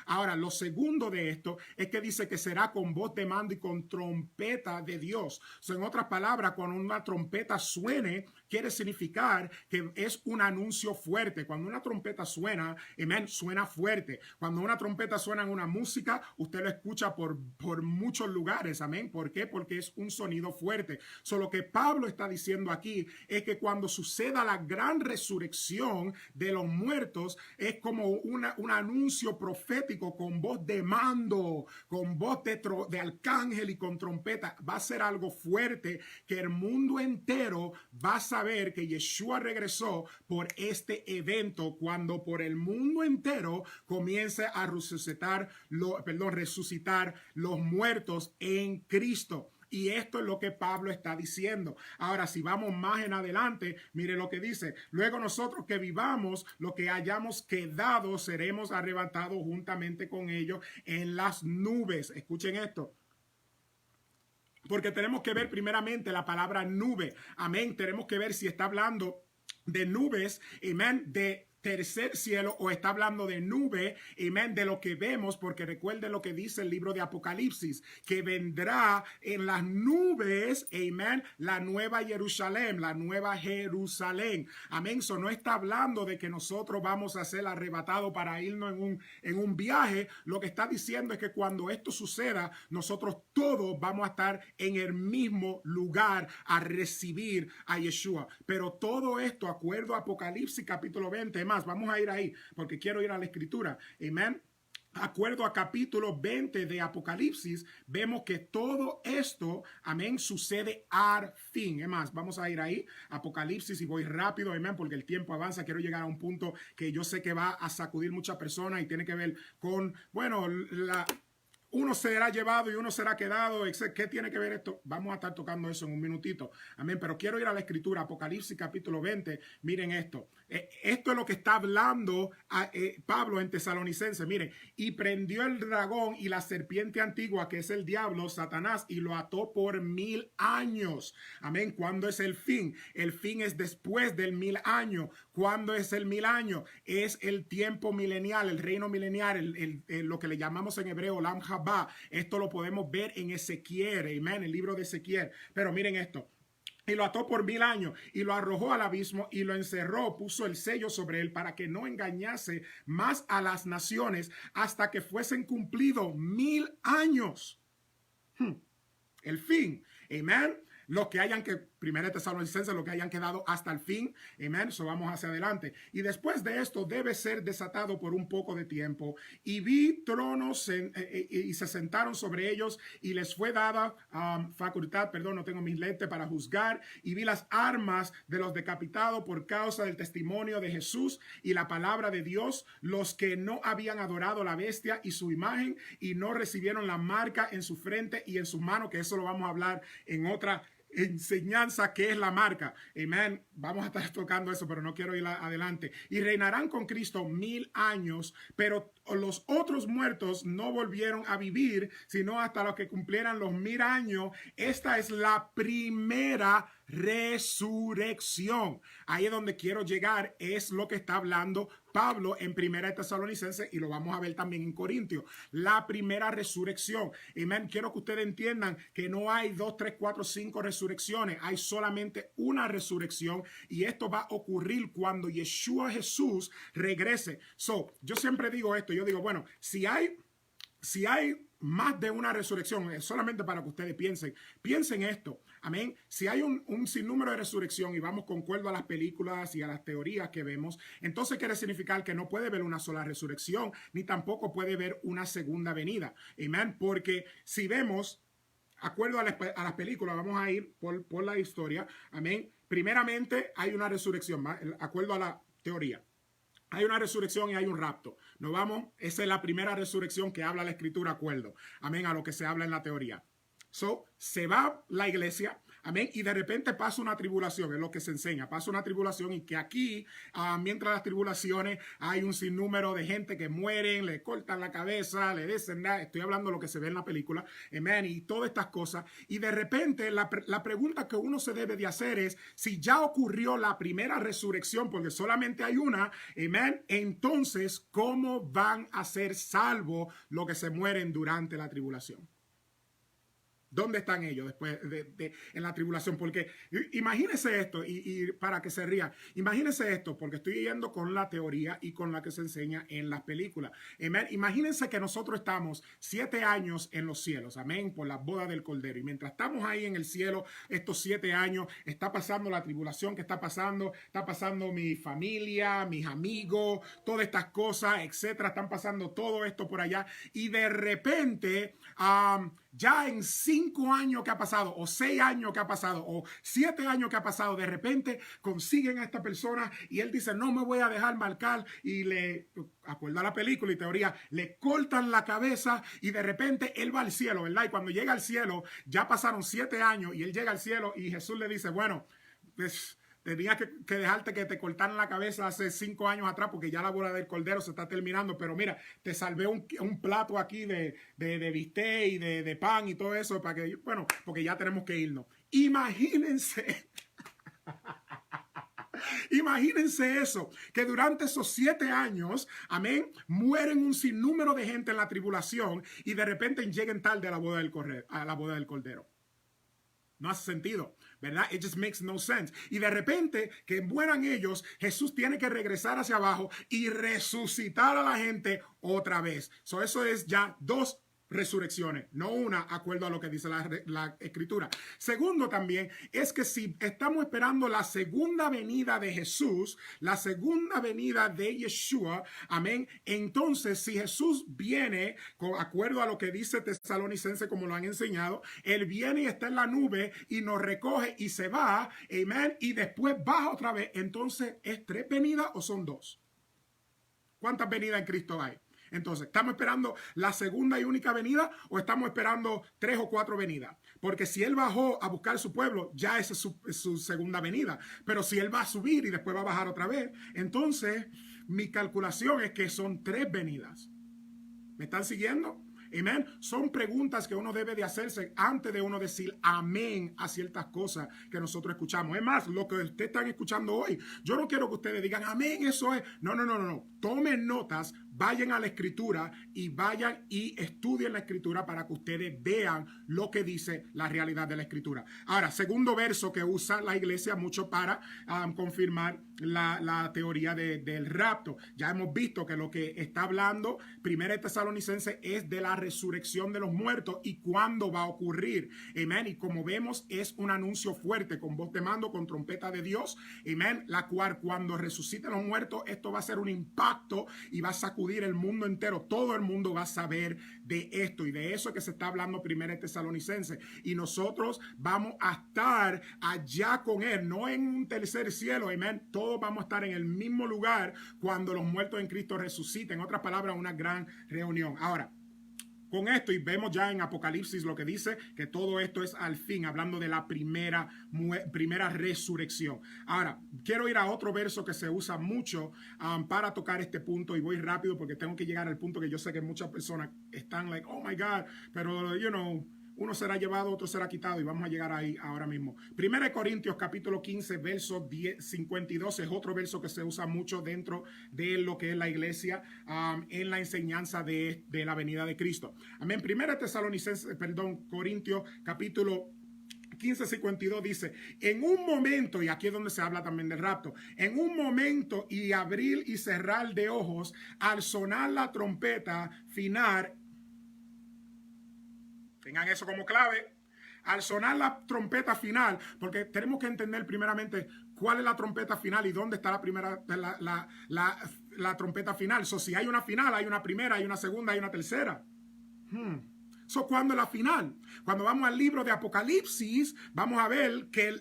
Ahora, lo segundo de esto es que dice que será con voz de mando y con trompeta de Dios. En otras palabras, cuando una trompeta suene, quiere significar que es un anuncio fuerte. Cuando una trompeta suena, amén, suena fuerte. Cuando una trompeta suena en una música, usted lo escucha por muchos lugares, amén. ¿Por qué? Porque es un sonido fuerte. Lo que Pablo está diciendo aquí es que cuando suceda la gran resurrección de los muertos, es como un anuncio profético con voz de mando, con voz de arcángel y con trompeta. Va a ser algo fuerte que el mundo entero va a saber que Yeshua regresó por este evento, cuando por el mundo entero comience a resucitar los muertos en Cristo. Y esto es lo que Pablo está diciendo. Ahora, si vamos más en adelante, mire lo que dice. Luego nosotros que vivamos, lo que hayamos quedado, seremos arrebatados juntamente con ellos en las nubes. Escuchen esto. Porque tenemos que ver primeramente la palabra nube. Amén. Tenemos que ver si está hablando de nubes, amén, de tercer cielo, o está hablando de nube, amén, de lo que vemos, porque recuerden lo que dice el libro de Apocalipsis, que vendrá en las nubes, amén, la nueva Jerusalén, amén. Eso no está hablando de que nosotros vamos a ser arrebatados para irnos en un viaje. Lo que está diciendo es que cuando esto suceda, nosotros todos vamos a estar en el mismo lugar a recibir a Yeshua. Pero todo esto, acuerdo a Apocalipsis capítulo 20, vamos a ir ahí porque quiero ir a la escritura, amén. Acuerdo a capítulo 20 de Apocalipsis, vemos que todo esto, amén, sucede al fin. Es más, vamos a ir ahí, Apocalipsis, y voy rápido, amén, porque el tiempo avanza. Quiero llegar a un punto que yo sé que va a sacudir muchas personas y tiene que ver con, bueno, uno será llevado y uno será quedado. ¿Qué tiene que ver esto? Vamos a estar tocando eso en un minutito. Amén. Pero quiero ir a la escritura, Apocalipsis capítulo 20. Miren esto. Esto es lo que está hablando Pablo en Tesalonicenses. Miren, y prendió el dragón y la serpiente antigua, que es el diablo, Satanás, y lo ató por 1000 años. Amén. ¿Cuándo es el fin? El fin es después del 1000 años. ¿Cuándo es el 1000 años? Es el tiempo milenial, el reino milenial, lo que le llamamos en hebreo Olam Haba. Esto lo podemos ver en Ezequiel, amén, el libro de Ezequiel. Pero miren esto. Y lo ató por 1000 años y lo arrojó al abismo y lo encerró, puso el sello sobre él para que no engañase más a las naciones hasta que fuesen cumplidos 1000 años. El fin, amén. Los que hayan que, 1 Tesalonicenses, los que hayan quedado hasta el fin, amén. Eso vamos hacia adelante. Y después de esto debe ser desatado por un poco de tiempo. Y vi tronos y se sentaron sobre ellos y les fue dada facultad, no tengo mis lentes, para juzgar. Y vi las armas de los decapitados por causa del testimonio de Jesús y la palabra de Dios, los que no habían adorado la bestia y su imagen y no recibieron la marca en su frente y en sus manos, que eso lo vamos a hablar en otra enseñanza que es la marca. Amén. Vamos a estar tocando eso, pero no quiero ir adelante. Y reinarán con Cristo 1000 años, pero los otros muertos no volvieron a vivir, sino hasta los que cumplieran los 1000 años. Esta es la primera resurrección. Ahí es donde quiero llegar, es lo que está hablando Pablo en Primera de Tesalonicenses y lo vamos a ver también en Corintios. La primera resurrección. Amén. Quiero que ustedes entiendan que no hay 2, 3, 4, 5 resurrecciones. Hay solamente una resurrección y esto va a ocurrir cuando Yeshua Jesús regrese. Yo siempre digo esto. Yo digo, bueno, si hay más de una resurrección, solamente para que ustedes piensen esto, amén. Si hay un sinnúmero de resurrección y vamos concuerdo a las películas y a las teorías que vemos, entonces quiere significar que no puede haber una sola resurrección, ni tampoco puede haber una segunda venida, amén. Porque si vemos, acuerdo a las películas, vamos a ir por la historia, amén. Primeramente hay una resurrección, acuerdo a la teoría. Hay una resurrección y hay un rapto. Nos vamos, esa es la primera resurrección que habla la escritura, acuerdo. Amén, a lo que se habla en la teoría. Se va la iglesia, amén, y de repente pasa una tribulación, es lo que se enseña, pasa una tribulación y que aquí, mientras las tribulaciones, hay un sinnúmero de gente que mueren, le cortan la cabeza, le dicen, estoy hablando de lo que se ve en la película, amén, y todas estas cosas, y de repente la pregunta que uno se debe de hacer es, si ya ocurrió la primera resurrección, porque solamente hay una, amén, entonces, ¿cómo van a ser salvos los que se mueren durante la tribulación? ¿Dónde están ellos después en la tribulación? Porque imagínense esto, y para que se rían, imagínense esto, porque estoy yendo con la teoría y con la que se enseña en las películas. Amén. Imagínense que nosotros estamos 7 años en los cielos, amén, por la boda del Cordero. Y mientras estamos ahí en el cielo, estos 7 años, está pasando la tribulación que está pasando mi familia, mis amigos, todas estas cosas, etcétera. Están pasando todo esto por allá. Y de repente, ya en 5 años que ha pasado, o 6 años que ha pasado, o 7 años que ha pasado, de repente consiguen a esta persona y él dice, no me voy a dejar marcar, y le, acuerda la película y teoría, le cortan la cabeza y de repente él va al cielo, ¿verdad? Y cuando llega al cielo, ya pasaron 7 años y él llega al cielo y Jesús le dice, bueno, pues tenías que dejarte que te cortaran la cabeza hace 5 años atrás porque ya la boda del Cordero se está terminando, pero mira, te salvé un plato aquí de bistec y de pan y todo eso para que, bueno, porque ya tenemos que irnos. Imagínense. Imagínense eso, que durante esos 7 años, amén, mueren un sinnúmero de gente en la tribulación y de repente lleguen tarde a la boda del Cordero. No hace sentido, ¿verdad? It just makes no sense. Y de repente, que mueran ellos, Jesús tiene que regresar hacia abajo y resucitar a la gente otra vez. Eso es ya 2 resurrecciones, no una, acuerdo a lo que dice la escritura. Segundo también es que si estamos esperando la segunda venida de Jesús, la segunda venida de Yeshua, amén, entonces si Jesús viene, con acuerdo a lo que dice Tesalonicense, como lo han enseñado, él viene y está en la nube y nos recoge y se va, amén, y después baja otra vez. Entonces, ¿es 3 venidas o son 2? ¿Cuántas venidas en Cristo hay? Entonces, ¿estamos esperando la segunda y única venida o estamos esperando 3 o 4 venidas? Porque si él bajó a buscar su pueblo, ya esa es su segunda venida. Pero si él va a subir y después va a bajar otra vez, entonces mi calculación es que son 3 venidas. ¿Me están siguiendo? Amén. Son preguntas que uno debe de hacerse antes de uno decir amén a ciertas cosas que nosotros escuchamos. Es más, lo que ustedes están escuchando hoy, yo no quiero que ustedes digan amén, eso es. No. Tomen notas, vayan a la escritura y vayan y estudien la escritura para que ustedes vean lo que dice la realidad de la escritura. Ahora, segundo verso que usa la iglesia mucho para confirmar la teoría del rapto. Ya hemos visto que lo que está hablando Primera de Tesalonicense es de la resurrección de los muertos y cuándo va a ocurrir. Amén. Y como vemos, es un anuncio fuerte con voz de mando, con trompeta de Dios. Amén. La cual cuando resuciten los muertos, esto va a ser un impacto y va a sacudir el mundo entero. Todo el mundo va a saber de esto y de eso que se está hablando Primera de Tesalonicense. Y nosotros vamos a estar allá con él, no en un tercer cielo. Amén. Todos vamos a estar en el mismo lugar cuando los muertos en Cristo resuciten. En otras palabras, una gran reunión. Ahora, con esto y vemos ya en Apocalipsis lo que dice, que todo esto es al fin, hablando de la primera resurrección. Ahora, quiero ir a otro verso que se usa mucho para tocar este punto y voy rápido porque tengo que llegar al punto que yo sé que muchas personas están like, oh my God, pero uno será llevado, otro será quitado y vamos a llegar ahí ahora mismo. 1 Corintios capítulo 15, verso 52 es otro verso que se usa mucho dentro de lo que es la iglesia en la enseñanza de la venida de Cristo. Amén. 1 Corintios capítulo 15:52 dice, en un momento, y aquí es donde se habla también del rapto, en un momento y abrir y cerrar de ojos, al sonar la trompeta final, tengan eso como clave, al sonar la trompeta final, porque tenemos que entender primeramente cuál es la trompeta final y dónde está la trompeta final. Si hay una final, hay una primera, hay una segunda, hay una tercera. ¿Cuándo es la final? Cuando vamos al libro de Apocalipsis, vamos a ver que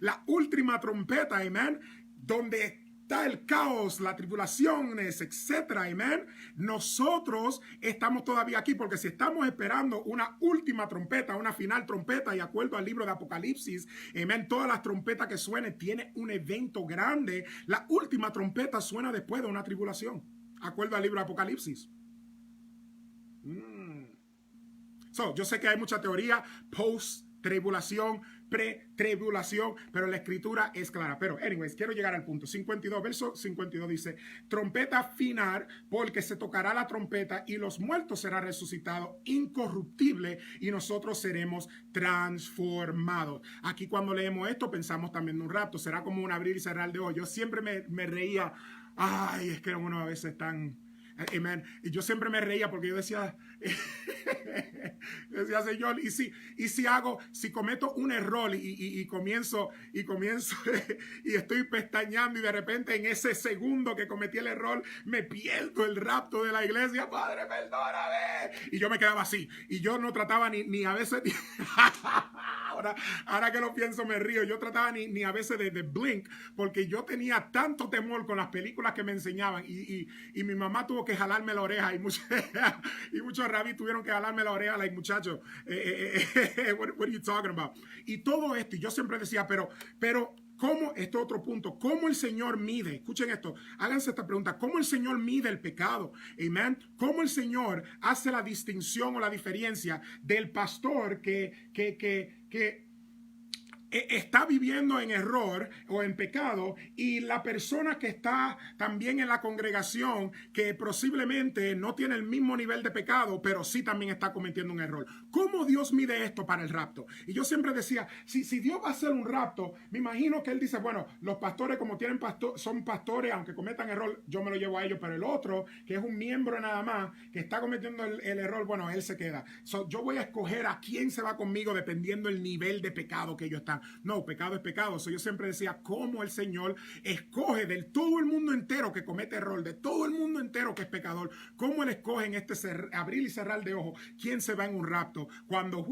la última trompeta, amén, donde está el caos, las tribulaciones, etcétera, amén. Nosotros estamos todavía aquí porque si estamos esperando una última trompeta, una final trompeta, y de acuerdo al libro de Apocalipsis, amén, todas las trompetas que suenen tienen un evento grande. La última trompeta suena después de una tribulación, de acuerdo al libro de Apocalipsis. Yo sé que hay mucha teoría post-tribulación, pre-tribulación, pero la escritura es clara. Pero, anyways, quiero llegar al punto. 52, verso 52 dice, trompeta final, porque se tocará la trompeta y los muertos serán resucitados incorruptible y nosotros seremos transformados. Aquí cuando leemos esto pensamos también en un rapto. Será como un abrir y cerrar de ojos. Yo siempre me reía. Ay, es que uno a veces tan... Amen. Y yo siempre me reía porque yo decía, Señor, si cometo un error y comienzo y estoy pestañeando y de repente en ese segundo que cometí el error me pierdo el rapto de la iglesia, Padre, perdóname. Y yo me quedaba así y yo no trataba ni a veces ahora que lo pienso me río, yo trataba ni a veces de blink porque yo tenía tanto temor con las películas que me enseñaban y mi mamá tuvo que jalarme la oreja y muchos rabis tuvieron que jalarme la oreja, like, muchachos, what are you talking about? Y todo esto, y yo siempre decía, pero ¿cómo? Este otro punto, ¿cómo el Señor mide? Escuchen esto, háganse esta pregunta, ¿cómo el Señor mide el pecado? Amen. ¿Cómo el Señor hace la distinción o la diferencia del pastor que está viviendo en error o en pecado y la persona que está también en la congregación que posiblemente no tiene el mismo nivel de pecado, pero sí también está cometiendo un error? ¿Cómo Dios mide esto para el rapto? Y yo siempre decía, si Dios va a hacer un rapto, me imagino que Él dice, bueno, los pastores como son pastores, aunque cometan error, yo me lo llevo a ellos, pero el otro, que es un miembro nada más, que está cometiendo el error, bueno, él se queda. Yo voy a escoger a quién se va conmigo dependiendo el nivel de pecado que ellos están. No, pecado es pecado. Yo siempre decía cómo el Señor escoge de todo el mundo entero que comete error, de todo el mundo entero que es pecador, cómo Él escoge en este abrir y cerrar de ojos quién se va en un rapto cuando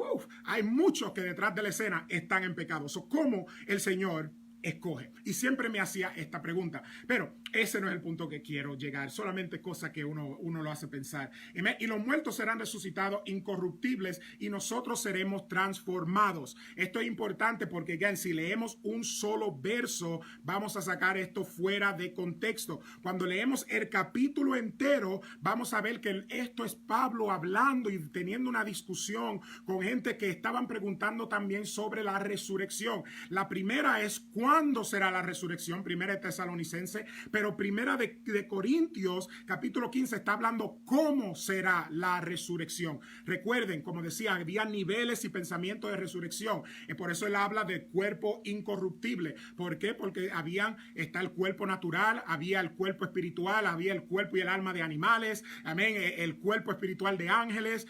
hay muchos que detrás de la escena están en pecado. ¿Cómo el Señor escoge? Y siempre me hacía esta pregunta, pero ese no es el punto que quiero llegar, solamente cosas que uno lo hace pensar. Y los muertos serán resucitados incorruptibles y nosotros seremos transformados. Esto es importante porque, again, si leemos un solo verso, vamos a sacar esto fuera de contexto. Cuando leemos el capítulo entero, vamos a ver que esto es Pablo hablando y teniendo una discusión con gente que estaban preguntando también sobre la resurrección. La primera es ¿cuándo será la resurrección? Primera de Tesalonicenses, pero primera de Corintios, capítulo 15, está hablando cómo será la resurrección. Recuerden, como decía, había niveles y pensamientos de resurrección. Por eso él habla de cuerpo incorruptible. ¿Por qué? Porque está el cuerpo natural, había el cuerpo espiritual, había el cuerpo y el alma de animales, amén, el cuerpo espiritual de ángeles.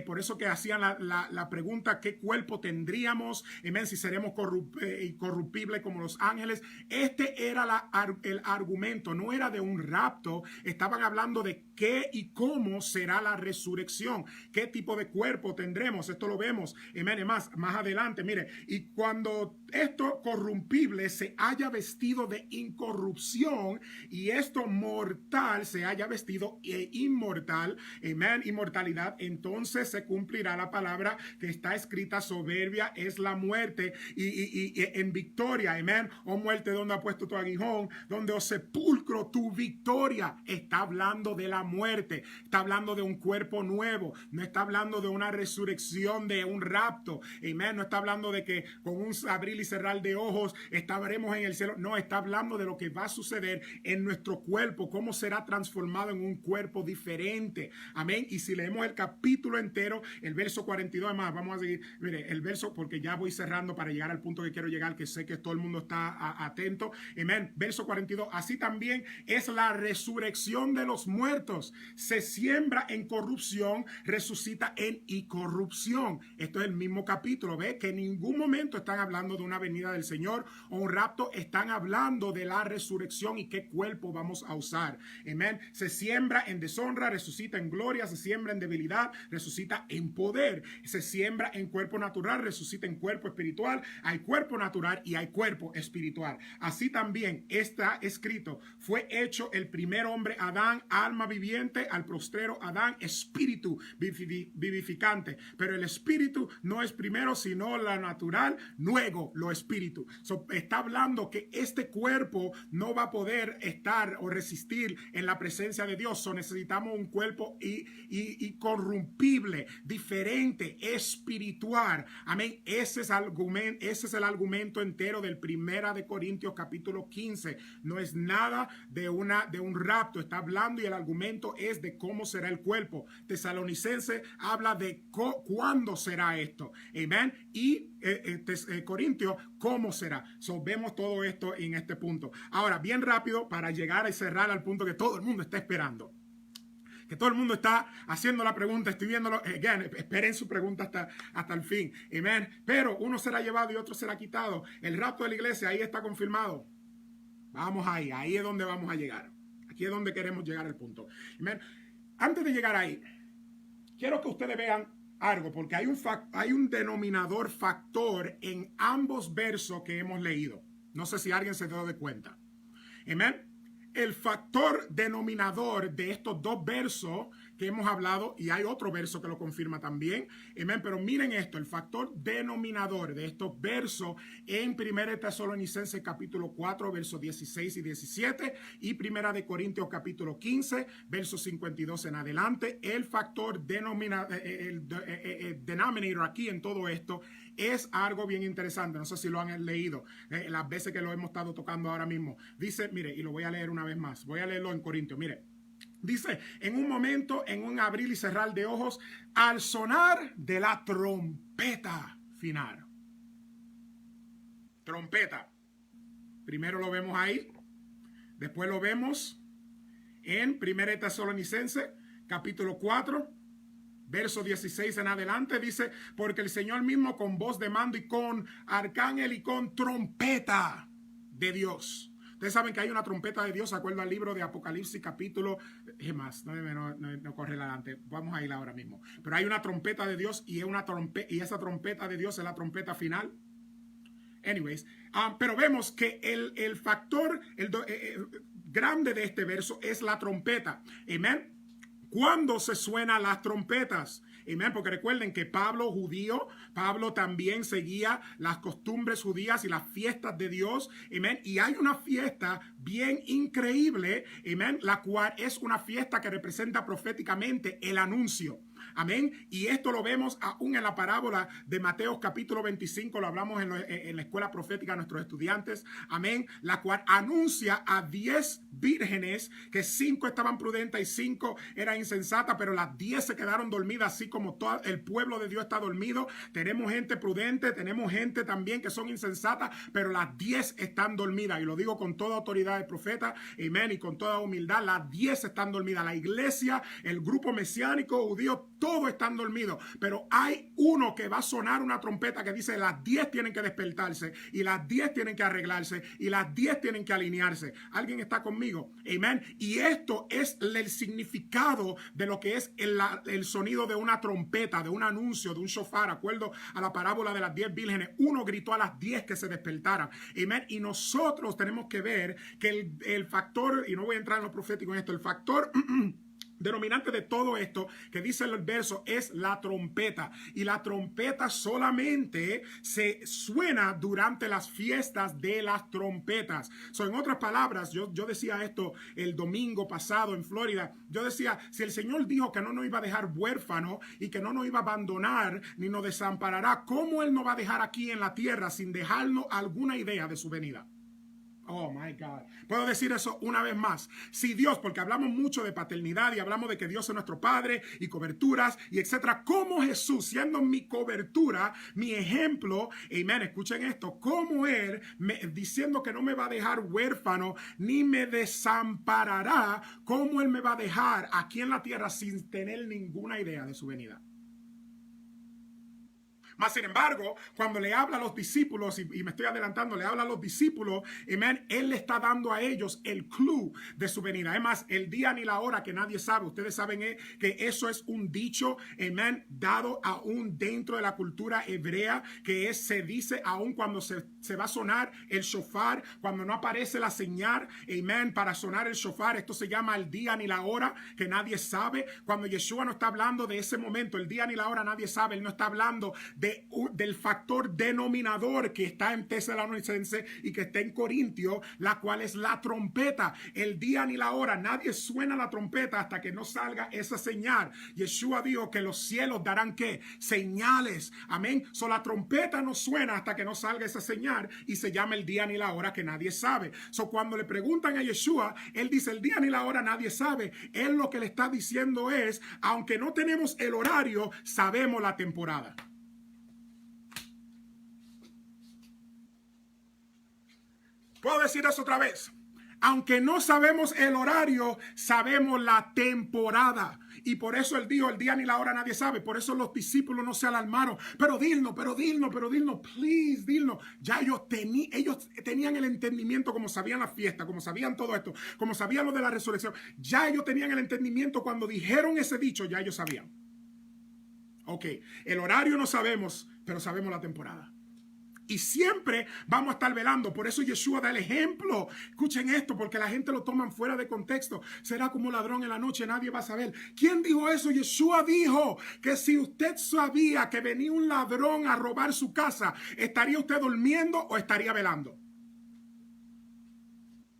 Por eso que hacían la pregunta, ¿qué cuerpo tendríamos? Amén, si seremos incorruptibles como los los ángeles. Este era el argumento, no era de un rapto. Estaban hablando de qué y cómo será la resurrección, qué tipo de cuerpo tendremos. Esto lo vemos, más adelante. Mire, y cuando esto corrompible se haya vestido de incorrupción y esto mortal se haya vestido inmortal, inmortalidad, entonces se cumplirá la palabra que está escrita: soberbia es la muerte y en victoria, oh muerte, donde ha puesto tu aguijón, donde oh sepulcro tu victoria. Está hablando de la muerte, está hablando de un cuerpo nuevo, no está hablando de una resurrección, de un rapto, no está hablando de que con un abrir y cerrar de ojos estaremos en el cielo. No, está hablando de lo que va a suceder en nuestro cuerpo, cómo será transformado en un cuerpo diferente, amén. Y si leemos el capítulo entero, el verso 42, además, vamos a seguir, mire, el verso, porque ya voy cerrando para llegar al punto que quiero llegar, que sé que todo el mundo está atento, amén. Verso 42, así también es la resurrección de los muertos. Se siembra en corrupción, resucita en incorrupción. Esto es el mismo capítulo, ¿ve? Que en ningún momento están hablando de una venida del Señor o un rapto, están hablando de la resurrección y qué cuerpo vamos a usar, amén. Se siembra en deshonra, resucita en gloria. Se siembra en debilidad, resucita en poder. Se siembra en cuerpo natural, resucita en cuerpo espiritual. Hay cuerpo natural y hay cuerpo espiritual. Así también está escrito: fue hecho el primer hombre Adán, alma viviente; al postrero Adán, espíritu vivificante. Pero el espíritu no es primero, sino la natural, luego lo espíritu. Está hablando que este cuerpo no va a poder estar o resistir en la presencia de Dios. Necesitamos un cuerpo incorrumpible, diferente, espiritual. Amén. Ese es el argumento entero del 1 Corintios capítulo 15. No es nada de un rapto. Está hablando y el argumento es de cómo será el cuerpo. Tesalonicense habla de cuándo será esto. Amén. Y Corintios, cómo será. Vemos todo esto en este punto. Ahora, bien rápido, para llegar a cerrar al punto que todo el mundo está esperando, que todo el mundo está haciendo la pregunta. Estoy viéndolo, esperen su pregunta hasta el fin, amén. Pero uno será llevado y otro será quitado. El rapto de la iglesia ahí está confirmado. Vamos ahí es donde vamos a llegar. Aquí es donde queremos llegar al punto, amén. Antes de llegar ahí, quiero que ustedes vean algo, porque hay un denominador factor en ambos versos que hemos leído. No sé si alguien se dio de cuenta, amén. El factor denominador de estos dos versos que hemos hablado, y hay otro verso que lo confirma también, amén. Pero miren esto, el factor denominador de estos versos en 1 Tesalonicenses capítulo 4, versos 16 y 17, y 1 Corintios capítulo 15, versos 52 en adelante. El factor denominador aquí en todo esto es algo bien interesante. No sé si lo han leído las veces que lo hemos estado tocando ahora mismo. Dice, mire, y lo voy a leer una vez más. Voy a leerlo en Corintios. Mire, dice: en un momento, en un abrir y cerrar de ojos, al sonar de la trompeta final. Trompeta. Primero lo vemos ahí. Después lo vemos en 1 Tesalonicenses capítulo 4. Verso 16 en adelante dice: porque el Señor mismo con voz de mando y con arcángel y con trompeta de Dios. Ustedes saben que hay una trompeta de Dios, ¿se acuerdan al libro de Apocalipsis capítulo? Es más, no corre adelante, vamos a ir ahora mismo. Pero hay una trompeta de Dios y esa trompeta de Dios es la trompeta final. Anyways, pero vemos que el factor grande de este verso es la trompeta. Amén. ¿Cuándo se suenan las trompetas? Amén, porque recuerden que Pablo, judío, Pablo también seguía las costumbres judías y las fiestas de Dios, amén. Y hay una fiesta bien increíble, amén, la cual es una fiesta que representa proféticamente el anuncio. Amén. Y esto lo vemos aún en la parábola de Mateo capítulo 25. Lo hablamos en la escuela profética a nuestros estudiantes. Amén. La cual anuncia a 10 vírgenes, que 5 estaban prudentes y 5 eran insensatas, pero las 10 se quedaron dormidas, así como todo el pueblo de Dios está dormido. Tenemos gente prudente, tenemos gente también que son insensatas, pero las 10 están dormidas. Y lo digo con toda autoridad de profeta, amén, y con toda humildad. Las 10 están dormidas. La iglesia, el grupo mesiánico judío, todos están dormidos, pero hay uno que va a sonar una trompeta que dice las 10 tienen que despertarse y las 10 tienen que arreglarse y las 10 tienen que alinearse. ¿Alguien está conmigo? Amén. Y esto es el significado de lo que es el sonido de una trompeta, de un anuncio, de un shofar. Acuerdo a la parábola de las 10 vírgenes, uno gritó a las 10 que se despertaran. Amén. Y nosotros tenemos que ver que el factor, y no voy a entrar en lo profético en esto, el factor denominante de todo esto que dice el verso es la trompeta, y la trompeta solamente se suena durante las fiestas de las trompetas. En otras palabras, yo decía esto el domingo pasado en Florida. Yo decía, si el Señor dijo que no nos iba a dejar huérfanos y que no nos iba a abandonar ni nos desamparará, ¿cómo Él nos va a dejar aquí en la tierra sin dejarnos alguna idea de su venida? Oh my God. Puedo decir eso una vez más. Si Dios, porque hablamos mucho de paternidad y hablamos de que Dios es nuestro Padre y coberturas y etcétera, como Jesús, siendo mi cobertura, mi ejemplo, amén, escuchen esto, como Él diciendo que no me va a dejar huérfano ni me desamparará, ¿cómo Él me va a dejar aquí en la tierra sin tener ninguna idea de su venida? Mas, sin embargo, cuando le habla a los discípulos, y me estoy adelantando, le habla a los discípulos, amén, Él le está dando a ellos el clue de su venida. Además, el día ni la hora que nadie sabe. Ustedes saben que eso es un dicho, amén, dado aún dentro de la cultura hebrea, que se dice aún cuando se va a sonar el shofar, cuando no aparece la señal, amén, para sonar el shofar. Esto se llama el día ni la hora que nadie sabe. Cuando Yeshua no está hablando de ese momento, el día ni la hora nadie sabe. Él no está hablando del factor denominador que está en Tesalonicense y que está en Corintio, la cual es la trompeta. El día ni la hora, nadie suena la trompeta hasta que no salga esa señal. Yeshua dijo que los cielos darán ¿qué? Señales. Amén. La trompeta no suena hasta que no salga esa señal y se llama el día ni la hora que nadie sabe. Cuando le preguntan a Yeshua, él dice el día ni la hora nadie sabe. Él lo que le está diciendo es, aunque no tenemos el horario, sabemos la temporada. ¿Puedo decir eso otra vez? Aunque no sabemos el horario, sabemos la temporada. Y por eso él dijo, el día ni la hora nadie sabe. Por eso los discípulos no se alarmaron. Pero dilnos, please, dilnos. Ya ellos tenían el entendimiento, como sabían la fiesta, como sabían todo esto, como sabían lo de la resurrección. Ya ellos tenían el entendimiento cuando dijeron ese dicho, ya ellos sabían. Ok, el horario no sabemos, pero sabemos la temporada. Y siempre vamos a estar velando. Por eso Yeshua da el ejemplo. Escuchen esto, porque la gente lo toman fuera de contexto. Será como ladrón en la noche, nadie va a saber. ¿Quién dijo eso? Yeshua dijo que si usted sabía que venía un ladrón a robar su casa, ¿estaría usted durmiendo o estaría velando?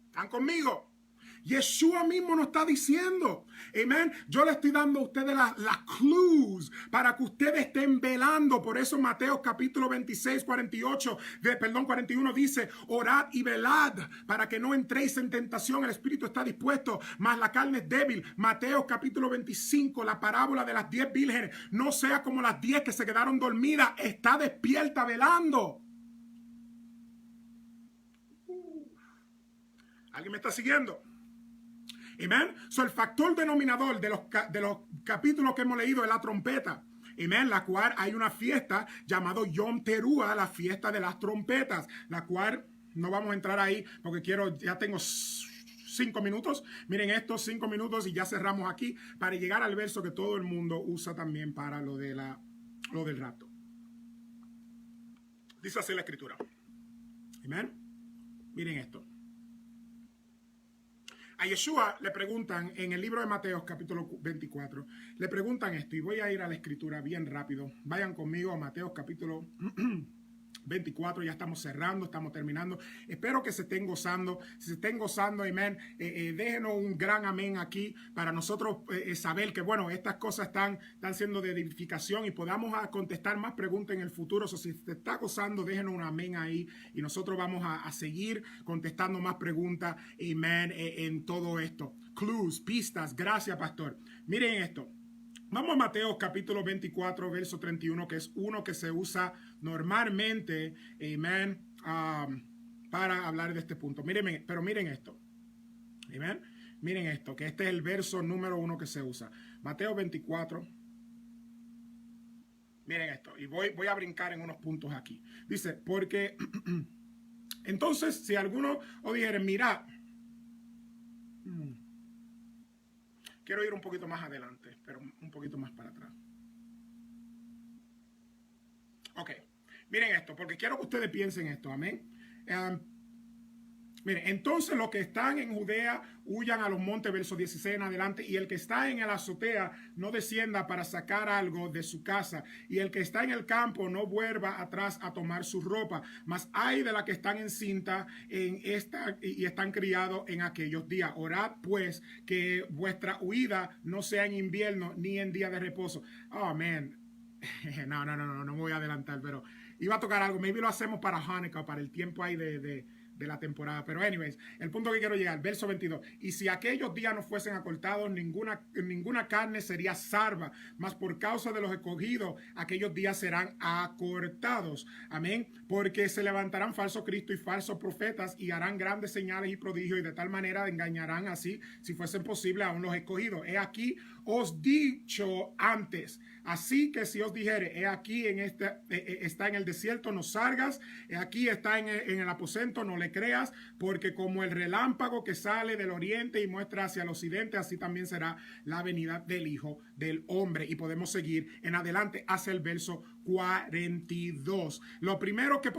¿Están conmigo? Yeshua mismo nos está diciendo, amén, yo le estoy dando a ustedes las clues para que ustedes estén velando. Por eso Mateo capítulo 41 dice, orad y velad para que no entréis en tentación. El espíritu está dispuesto, mas la carne es débil. Mateo capítulo 25, la parábola de las 10 vírgenes, no sea como las 10 que se quedaron dormidas, está despierta velando. ¿Alguien me está siguiendo? Amén. El factor denominador de los capítulos que hemos leído es la trompeta. Amén. La cual hay una fiesta llamada Yom Teruah, la fiesta de las trompetas, la cual no vamos a entrar ahí porque ya tengo 5 minutos. Miren estos 5 minutos y ya cerramos aquí para llegar al verso que todo el mundo usa también para lo del rapto. Dice así la escritura. Amén. Miren esto. A Yeshua le preguntan en el libro de Mateo capítulo 24, le preguntan esto, y voy a ir a la escritura bien rápido. Vayan conmigo a Mateo capítulo 24, ya estamos cerrando, estamos terminando. Espero que se estén gozando. Si se estén gozando, amén, déjenos un gran amén aquí para nosotros saber que, bueno, estas cosas están siendo de edificación y podamos contestar más preguntas en el futuro. Si se está gozando, déjenos un amén ahí y nosotros vamos a seguir contestando más preguntas, amén, en todo esto. Clues, pistas, gracias, pastor. Miren esto. Vamos a Mateo capítulo 24, verso 31, que es uno que se usa normalmente, amén, para hablar de este punto. Pero miren esto, amén. Miren esto, que este es el verso número 1 que se usa. Mateo 24, Miren esto, y voy a brincar en unos puntos aquí. Dice, porque entonces si alguno os dijere, mira, quiero ir un poquito más adelante, pero un poquito más para atrás. Ok, miren esto, porque quiero que ustedes piensen esto, amén. Miren, entonces los que están en Judea huyan a los montes, verso 16 en adelante, y el que está en la azotea no descienda para sacar algo de su casa, y el que está en el campo no vuelva atrás a tomar su ropa, mas hay de la que están encinta en esta y están criados en aquellos días. Orad pues que vuestra huida no sea en invierno ni en día de reposo. Oh, man. No me voy a adelantar, pero iba a tocar algo. Maybe lo hacemos para Hanukkah, para el tiempo ahí de la temporada. Pero anyways, el punto que quiero llegar, verso 22. Y si aquellos días no fuesen acortados, ninguna carne sería salva, mas por causa de los escogidos, aquellos días serán acortados. Amén. Porque se levantarán falsos cristos y falsos profetas y harán grandes señales y prodigios y de tal manera engañarán así, si fuesen posible, aún los escogidos. He aquí, os dicho antes. Así que si os dijere, he aquí está en el desierto, no salgas, he aquí está en el aposento, no le creas, porque como el relámpago que sale del oriente y muestra hacia el occidente, así también será la venida del Hijo del Hombre. Y podemos seguir en adelante hacia el verso 42. Lo primero que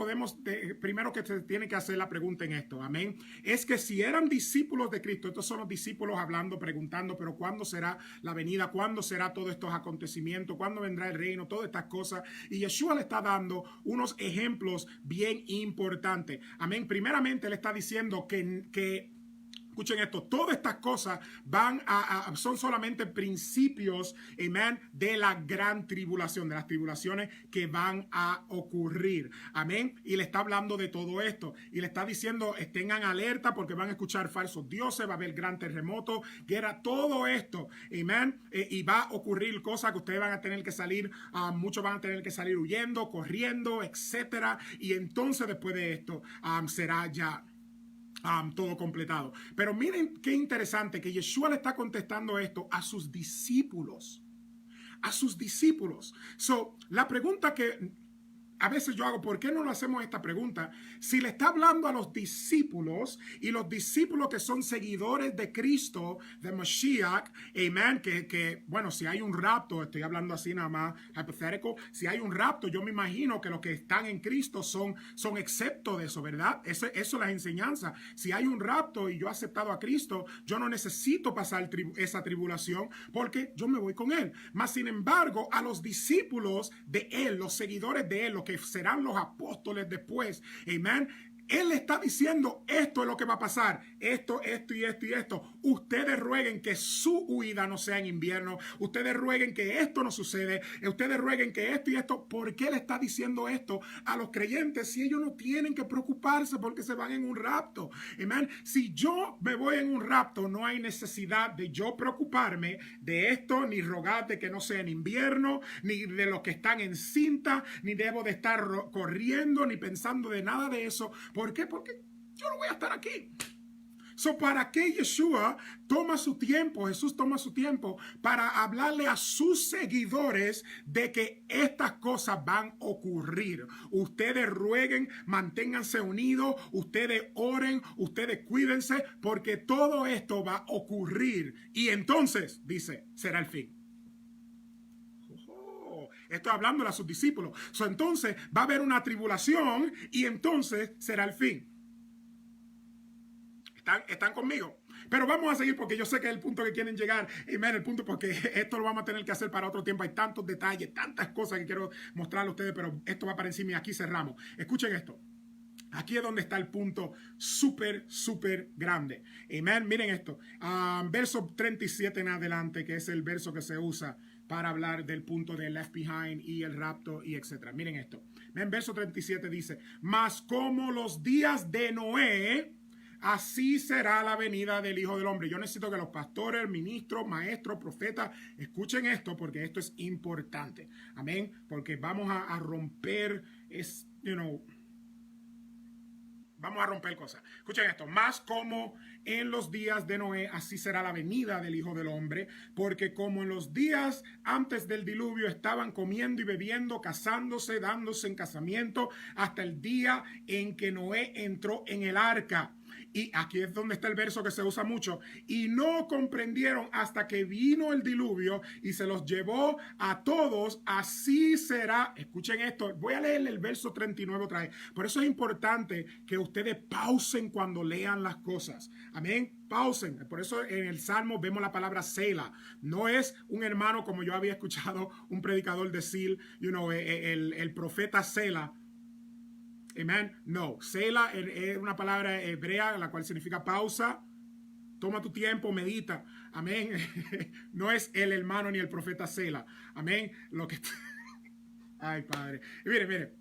se tiene que hacer la pregunta en esto, amén, es que si eran discípulos de Cristo, estos son los discípulos hablando, preguntando, pero ¿cuándo será la venida? ¿Cuándo será todos estos acontecimientos? ¿Cuándo vendrá el reino? Todas estas cosas. Y Yeshua le está dando unos ejemplos bien importantes. Amén. Primeramente, le está diciendo que escuchen esto, todas estas cosas son solamente principios, amén, de la gran tribulación, de las tribulaciones que van a ocurrir, amén. Y le está hablando de todo esto y le está diciendo, tengan alerta porque van a escuchar falsos dioses, va a haber gran terremoto, guerra, todo esto, amén. Y va a ocurrir cosas que ustedes van a tener que salir, muchos van a tener que salir huyendo, corriendo, etcétera. Y entonces después de esto será ya todo completado. Pero miren qué interesante que Yeshua le está contestando esto a sus discípulos. A sus discípulos. La pregunta que a veces yo hago, ¿por qué no lo hacemos esta pregunta? Si le está hablando a los discípulos y los discípulos que son seguidores de Cristo, de Mashiach, amén, que bueno, si hay un rapto, estoy hablando así nada más hipotético, si hay un rapto, yo me imagino que los que están en Cristo son exceptos de eso, ¿verdad? Eso es la enseñanza. Si hay un rapto y yo he aceptado a Cristo, yo no necesito pasar esa tribulación porque yo me voy con Él. Mas, sin embargo, a los discípulos de Él, los seguidores de Él, los que serán los apóstoles después, amén, Él está diciendo, esto es lo que va a pasar, esto y esto. Ustedes rueguen que su huida no sea en invierno, ustedes rueguen que esto no sucede, ustedes rueguen que esto y esto. ¿Por qué le está diciendo esto a los creyentes si ellos no tienen que preocuparse porque se van en un rapto? Amén. Si yo me voy en un rapto, no hay necesidad de yo preocuparme de esto, ni rogar de que no sea en invierno, ni de los que están en cinta, ni debo de estar corriendo, ni pensando de nada de eso. ¿Por qué? Porque yo no voy a estar aquí. ¿Para qué Yeshua toma su tiempo? Jesús toma su tiempo para hablarle a sus seguidores de que estas cosas van a ocurrir. Ustedes rueguen, manténganse unidos, ustedes oren, ustedes cuídense, porque todo esto va a ocurrir. Y entonces, dice, será el fin. Estoy hablando a sus discípulos. Entonces va a haber una tribulación y entonces será el fin. ¿Están conmigo? Pero vamos a seguir porque yo sé que es el punto que quieren llegar. El punto porque esto lo vamos a tener que hacer para otro tiempo. Hay tantos detalles, tantas cosas que quiero mostrarle a ustedes, pero esto va para encima y aquí cerramos. Escuchen esto. Aquí es donde está el punto súper grande. Amén. Miren esto. Verso 37 en adelante, que es el verso que se usa para hablar del punto de left behind y el rapto y etcétera. Miren esto. En verso 37 dice, mas como los días de Noé, así será la venida del Hijo del Hombre. Yo necesito que los pastores, ministros, maestros, profetas, escuchen esto porque esto es importante. Amén. Porque vamos a romper, Vamos a romper cosas. Escuchen esto. Más como en los días de Noé, así será la venida del Hijo del Hombre. Porque como en los días antes del diluvio estaban comiendo y bebiendo, casándose, dándose en casamiento, hasta el día en que Noé entró en el arca. Y aquí es donde está el verso que se usa mucho. Y no comprendieron hasta que vino el diluvio y se los llevó a todos. Así será. Escuchen esto. Voy a leer el verso 39 otra vez. Por eso es importante que ustedes pausen cuando lean las cosas. Amén. Pausen. Por eso en el Salmo vemos la palabra Selah. No es un hermano como yo había escuchado un predicador decir, el profeta Selah. Amén. No, Selah es una palabra hebrea la cual significa pausa. Toma tu tiempo, medita. Amén. No es el hermano ni el profeta Selah. Amén. Lo que ay, Padre. Y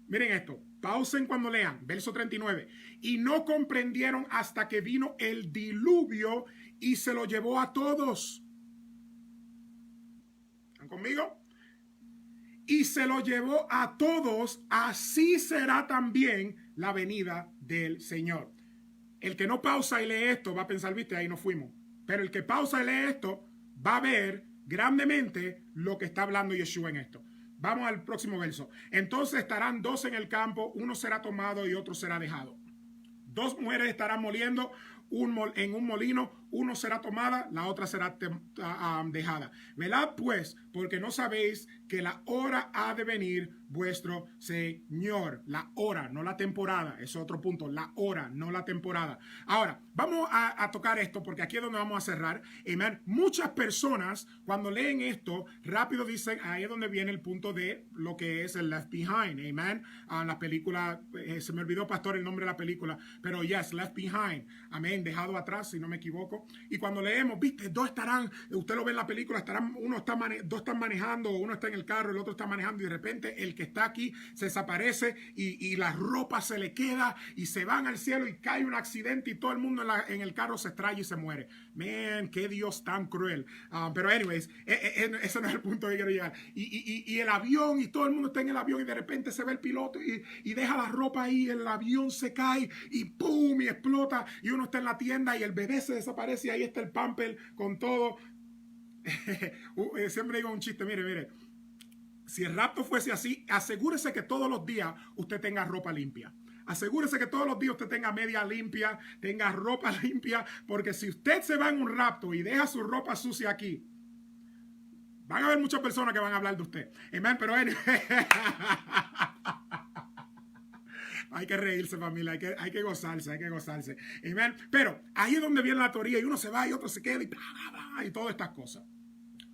miren esto. Pausen cuando lean. Verso 39. Y no comprendieron hasta que vino el diluvio y se lo llevó a todos. ¿Están conmigo? Y se lo llevó a todos, así será también la venida del Señor. El que no pausa y lee esto va a pensar, viste, ahí nos fuimos. Pero el que pausa y lee esto va a ver grandemente lo que está hablando Yeshua en esto. Vamos al próximo verso. Entonces estarán dos en el campo, uno será tomado y otro será dejado. Dos mujeres estarán moliendo en un molino, uno será tomada, la otra será dejada. Velad pues, porque no sabéis que la hora ha de venir vuestro Señor. La hora, no la temporada. Es otro punto. La hora, no la temporada. Ahora, vamos a tocar esto porque aquí es donde vamos a cerrar. Amen. Muchas personas, cuando leen esto, rápido dicen, ahí es donde viene el punto de lo que es el Left Behind. Amen. La película, se me olvidó, pastor, el nombre de la película, pero yes, Left Behind. Amén. Dejado atrás, si no me equivoco. Y cuando leemos, viste, dos estarán, usted lo ve en la película, dos están manejando, uno está en el carro, el otro está manejando y de repente el que está aquí se desaparece y la ropa se le queda y se van al cielo y cae un accidente y todo el mundo en el carro se estrella y se muere. Man, qué Dios tan cruel. Pero anyways, ese no es el punto que quiero llegar. Y el avión y todo el mundo está en el avión y de repente se ve el piloto y deja la ropa ahí, el avión se cae y ¡pum! Y explota y uno está en la tienda y el bebé se desaparece y ahí está el pamper con todo. Siempre digo un chiste, mire. Si el rapto fuese así, asegúrese que todos los días usted tenga ropa limpia. Asegúrese que todos los días usted tenga media limpia, tenga ropa limpia, porque si usted se va en un rapto y deja su ropa sucia aquí, van a haber muchas personas que van a hablar de usted. Amén, pero hay que reírse, familia, hay que gozarse. Amén. Pero ahí es donde viene la teoría y uno se va y otro se queda y todas estas cosas.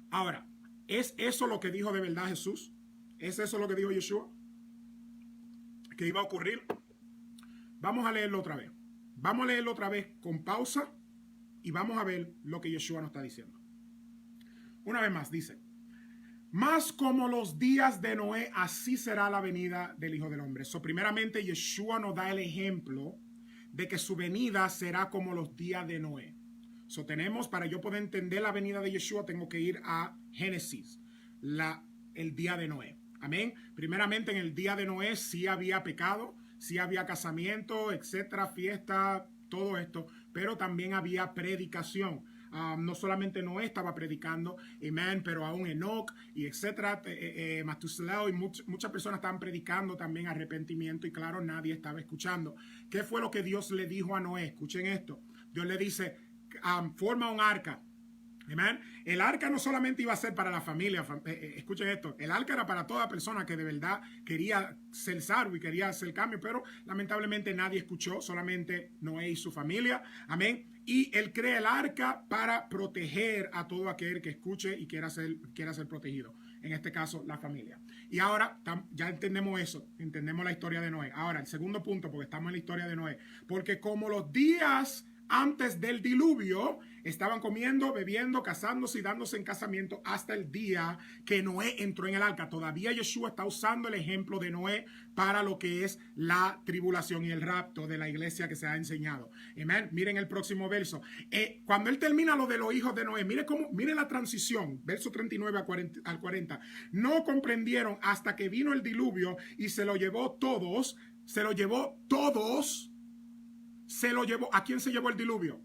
Ahora, ¿es eso lo que dijo de verdad Jesús? ¿Es eso lo que dijo Yeshua? ¿Que iba a ocurrir? Vamos a leerlo otra vez. Vamos a leerlo otra vez con pausa y vamos a ver lo que Yeshua nos está diciendo. Una vez más, dice: más como los días de Noé, así será la venida del Hijo del Hombre. Primeramente, Yeshua nos da el ejemplo de que su venida será como los días de Noé. Tenemos, para yo poder entender la venida de Yeshua, tengo que ir a Génesis, el día de Noé. Amén. Primeramente, en el día de Noé sí había pecado, sí había casamiento, etcétera, fiesta, todo esto, pero también había predicación. No solamente Noé estaba predicando, amén, pero aún Enoch y etcétera, Matusaleo y muchas personas estaban predicando también arrepentimiento y claro, nadie estaba escuchando. ¿Qué fue lo que Dios le dijo a Noé? Escuchen esto. Dios le dice, forma un arca. Amén. El arca no solamente iba a ser para la familia, escuchen esto, el arca era para toda persona que de verdad quería ser salvo y quería hacer cambio, pero lamentablemente nadie escuchó, solamente Noé y su familia. Amén. Y él crea el arca para proteger a todo aquel que escuche y quiera ser protegido. En este caso, la familia. Y ahora ya entendemos eso, entendemos la historia de Noé. Ahora, el segundo punto, porque estamos en la historia de Noé. Porque como los días antes del diluvio, estaban comiendo, bebiendo, casándose y dándose en casamiento hasta el día que Noé entró en el arca. Todavía Yeshua está usando el ejemplo de Noé para lo que es la tribulación y el rapto de la iglesia que se ha enseñado. Amén. Miren el próximo verso. Cuando él termina lo de los hijos de Noé, mire la transición, verso 39 al 40. No comprendieron hasta que vino el diluvio y se lo llevó todos, se lo llevó. ¿A quién se llevó el diluvio?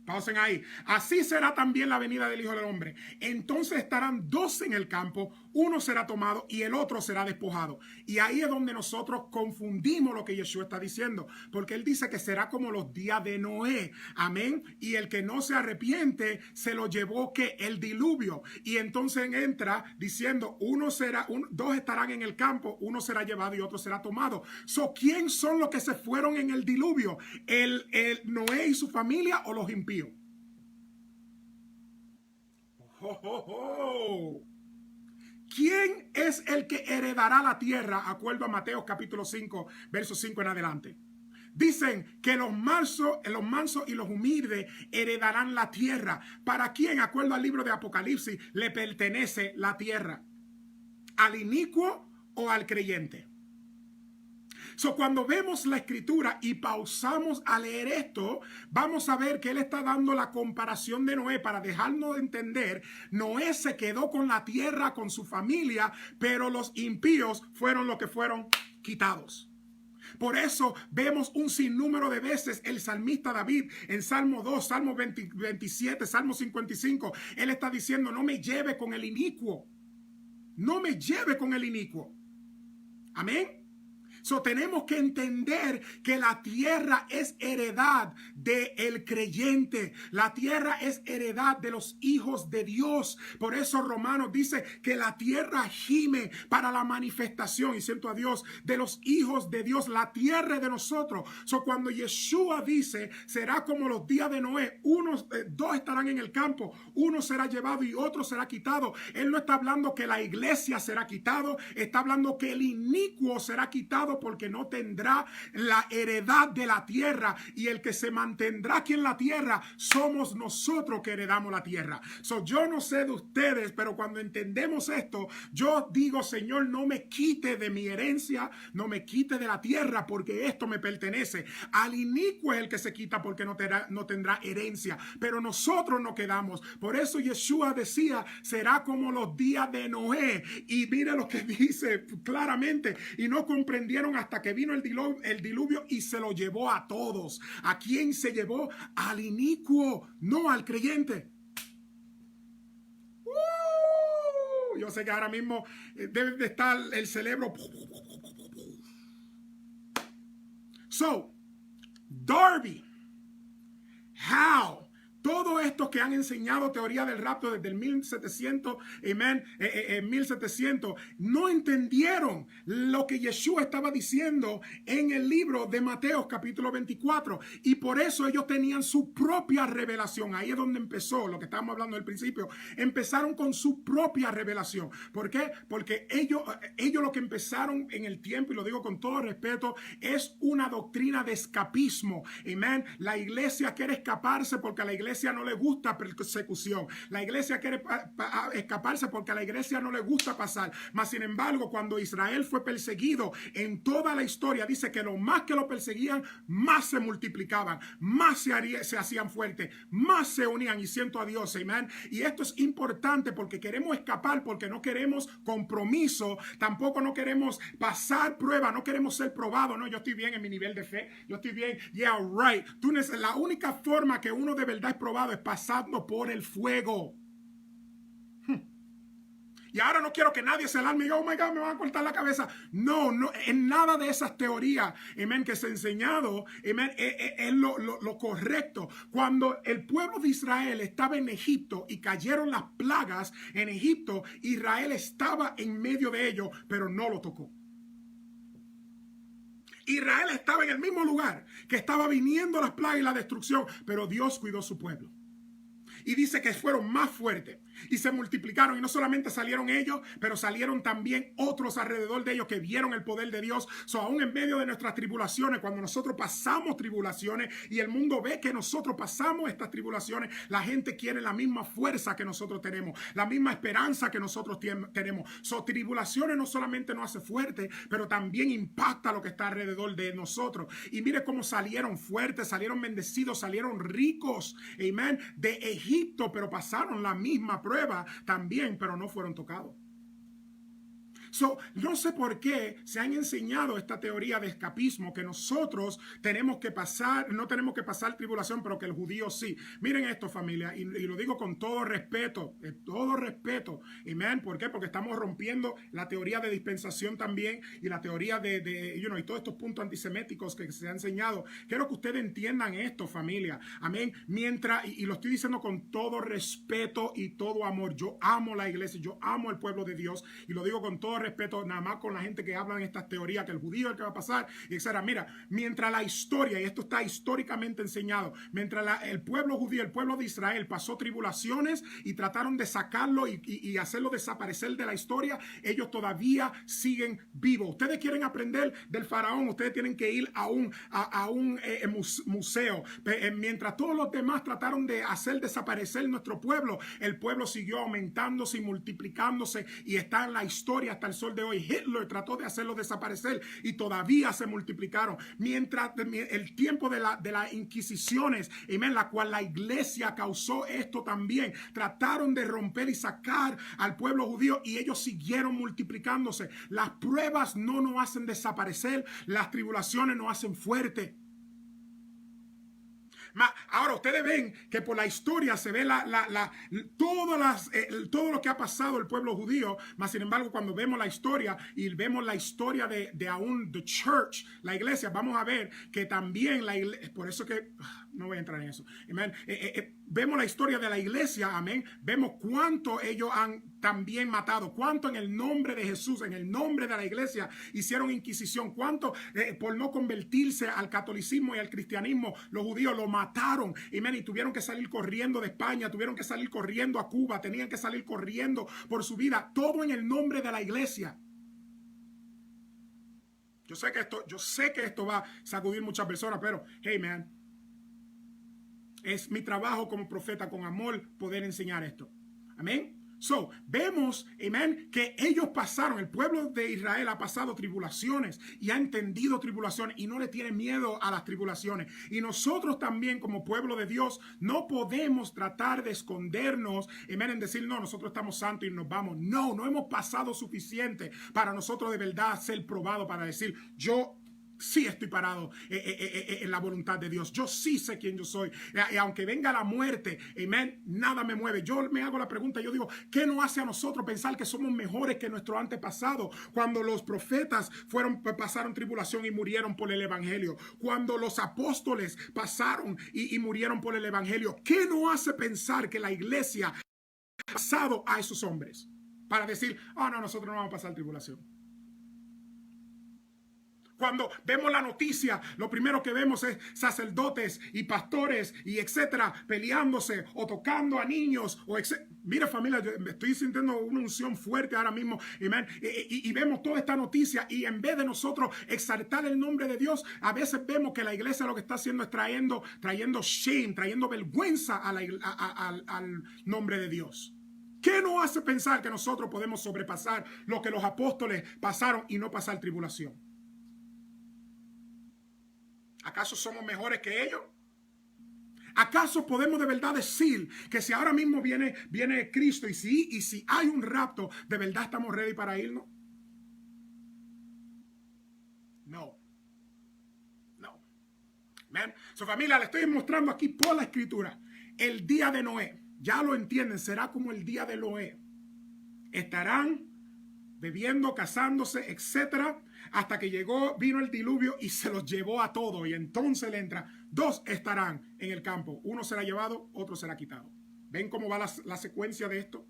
Pausen ahí. Así será también la venida del Hijo del Hombre. Entonces estarán dos en el campo, uno será tomado y el otro será despojado. Y ahí es donde nosotros confundimos lo que Yeshua está diciendo, porque él dice que será como los días de Noé. Amén. Y el que no se arrepiente se lo llevó que el diluvio. Y entonces entra diciendo, dos estarán en el campo, uno será llevado y otro será tomado. ¿Quién son los que se fueron en el diluvio? ¿El Noé y su familia o los impíos? ¿Quién es el que heredará la tierra? Acuerdo a Mateo capítulo 5, verso 5 en adelante. Dicen que los mansos y los humildes heredarán la tierra. ¿Para quién? Acuerdo al libro de Apocalipsis, le pertenece la tierra. ¿Al inicuo o al creyente? Cuando vemos la escritura y pausamos a leer esto, vamos a ver que él está dando la comparación de Noé para dejarnos entender. Noé se quedó con la tierra, con su familia, pero los impíos fueron los que fueron quitados. Por eso vemos un sinnúmero de veces el salmista David en Salmo 2, Salmo 27, Salmo 55. Él está diciendo, no me lleve con el inicuo. No me lleve con el inicuo. Amén. Tenemos que entender que la tierra es heredad del creyente. La tierra es heredad de los hijos de Dios. Por eso Romanos dice que la tierra gime para la manifestación, y siento a Dios, de los hijos de Dios. La tierra es de nosotros. Cuando Yeshua dice, será como los días de Noé, dos estarán en el campo, uno será llevado y otro será quitado. Él no está hablando que la iglesia será quitado, está hablando que el inicuo será quitado, porque no tendrá la heredad de la tierra, y el que se mantendrá aquí en la tierra somos nosotros que heredamos la tierra. Yo no sé de ustedes, pero cuando entendemos esto, yo digo, Señor, no me quite de mi herencia, no me quite de la tierra, porque esto me pertenece. Al inicuo es el que se quita porque no tendrá herencia, pero nosotros no quedamos. Por eso Yeshua decía, será como los días de Noé, y mire lo que dice claramente, y no comprendieron hasta que vino el diluvio y se lo llevó a todos. ¿A quién se llevó? Al inicuo, no al creyente. Yo sé que ahora mismo debe de estar el cerebro. Darby, how, todos estos que han enseñado teoría del rapto desde el 1700, amén, 1700, no entendieron lo que Yeshua estaba diciendo en el libro de Mateo capítulo 24, y por eso ellos tenían su propia revelación. Ahí es donde empezó lo que estábamos hablando al principio. Empezaron con su propia revelación. ¿Por qué? Porque ellos lo que empezaron en el tiempo, y lo digo con todo respeto, es una doctrina de escapismo. Amén. La iglesia quiere escaparse porque a la iglesia no le gusta persecución. La iglesia quiere escaparse porque a la iglesia no le gusta pasar. Mas sin embargo, cuando Israel fue perseguido en toda la historia, dice que lo más que lo perseguían, más se multiplicaban, más se hacían fuertes, más se unían, y siento a Dios, amén. Y esto es importante porque queremos escapar, porque no queremos compromiso, tampoco no queremos pasar prueba, no queremos ser probados. No, yo estoy bien en mi nivel de fe, yo estoy bien, yeah, right. La única forma que uno de verdad es probado es pasando por el fuego. Y ahora no quiero que nadie se alarme y diga, oh my God, me van a cortar la cabeza. No, en nada de esas teorías, amén, que se ha enseñado, amén, es lo correcto. Cuando el pueblo de Israel estaba en Egipto y cayeron las plagas en Egipto, Israel estaba en medio de ellos, pero no lo tocó. Israel estaba en el mismo lugar que estaba viniendo las plagas y la destrucción, pero Dios cuidó su pueblo. Y dice que fueron más fuertes y se multiplicaron, y no solamente salieron ellos, pero salieron también otros alrededor de ellos que vieron el poder de Dios. Aún en medio de nuestras tribulaciones, cuando nosotros pasamos tribulaciones y el mundo ve que nosotros pasamos estas tribulaciones, la gente quiere la misma fuerza que nosotros tenemos, la misma esperanza que nosotros tenemos. Tribulaciones no solamente nos hace fuertes, pero también impacta lo que está alrededor de nosotros. Y mire cómo salieron fuertes, salieron bendecidos, salieron ricos, amén, de Egipto, pero pasaron la misma prueba también, pero no fueron tocados. No sé por qué se han enseñado esta teoría de escapismo, que nosotros tenemos que pasar, no tenemos que pasar tribulación, pero que el judío sí. Miren esto, familia, y lo digo con todo respeto, amén. ¿Por qué? Porque estamos rompiendo la teoría de dispensación también y la teoría y todos estos puntos antiseméticos que se han enseñado. Quiero que ustedes entiendan esto, familia, amén. Mientras, y lo estoy diciendo con todo respeto y todo amor, yo amo la iglesia, yo amo el pueblo de Dios, y lo digo con todo respeto, nada más con la gente que habla en estas teorías, que el judío es el que va a pasar, etc. Mira, mientras la historia, y esto está históricamente enseñado, mientras el pueblo judío, el pueblo de Israel pasó tribulaciones y trataron de sacarlo y hacerlo desaparecer de la historia, ellos todavía siguen vivos. Ustedes quieren aprender del faraón, ustedes tienen que ir a un museo. Mientras todos los demás trataron de hacer desaparecer nuestro pueblo, el pueblo siguió aumentándose y multiplicándose y está en la historia hasta el sol de hoy. Hitler trató de hacerlo desaparecer y todavía se multiplicaron. Mientras el tiempo de las inquisiciones, en la cual la iglesia causó esto también, trataron de romper y sacar al pueblo judío y ellos siguieron multiplicándose. Las pruebas no nos hacen desaparecer, las tribulaciones nos hacen fuerte. Ahora ustedes ven que por la historia se ve todo lo que ha pasado el pueblo judío, mas sin embargo cuando vemos la historia y vemos la historia de aún the church, la iglesia, vamos a ver que también la iglesia, por eso que no voy a entrar en eso, amén. Vemos la historia de la iglesia, amén, vemos cuánto ellos han también matado, cuánto en el nombre de Jesús, en el nombre de la iglesia hicieron inquisición, cuánto por no convertirse al catolicismo y al cristianismo, los judíos lo mataron, y tuvieron que salir corriendo de España, tuvieron que salir corriendo a Cuba, tenían que salir corriendo por su vida, todo en el nombre de la iglesia. Yo sé que esto va a sacudir muchas personas, pero hey man, es mi trabajo como profeta con amor poder enseñar esto. Amén. Vemos, amén, que ellos pasaron, el pueblo de Israel ha pasado tribulaciones y ha entendido tribulaciones y no le tiene miedo a las tribulaciones. Y nosotros también como pueblo de Dios no podemos tratar de escondernos, amén, en decir, no, nosotros estamos santos y nos vamos. No hemos pasado suficiente para nosotros de verdad ser probados para decir, yo sí estoy parado en la voluntad de Dios. Yo sí sé quién yo soy. Y aunque venga la muerte, amén, nada me mueve. Yo me hago la pregunta, yo digo, ¿qué nos hace a nosotros pensar que somos mejores que nuestro antepasado? Cuando los profetas pasaron tribulación y murieron por el evangelio. Cuando los apóstoles pasaron y murieron por el evangelio. ¿Qué nos hace pensar que la iglesia ha pasado a esos hombres? Para decir, no, nosotros no vamos a pasar tribulación. Cuando vemos la noticia, lo primero que vemos es sacerdotes y pastores y etcétera peleándose o tocando a niños. Mira familia, yo me estoy sintiendo una unción fuerte ahora mismo. Y vemos toda esta noticia y en vez de nosotros exaltar el nombre de Dios, a veces vemos que la iglesia lo que está haciendo es trayendo shame, trayendo vergüenza al nombre de Dios. ¿Qué nos hace pensar que nosotros podemos sobrepasar lo que los apóstoles pasaron y no pasar tribulación? ¿Acaso somos mejores que ellos? ¿Acaso podemos de verdad decir que si ahora mismo viene Cristo y si hay un rapto, de verdad estamos ready para irnos? No. Man. Familia, le estoy mostrando aquí por la escritura el día de Noé. Ya lo entienden, será como el día de Noé. Estarán bebiendo, casándose, etcétera, hasta que vino el diluvio y se los llevó a todos. Y entonces le entra, 2 estarán en el campo, uno será llevado, otro será quitado. ¿Ven cómo va la secuencia de esto?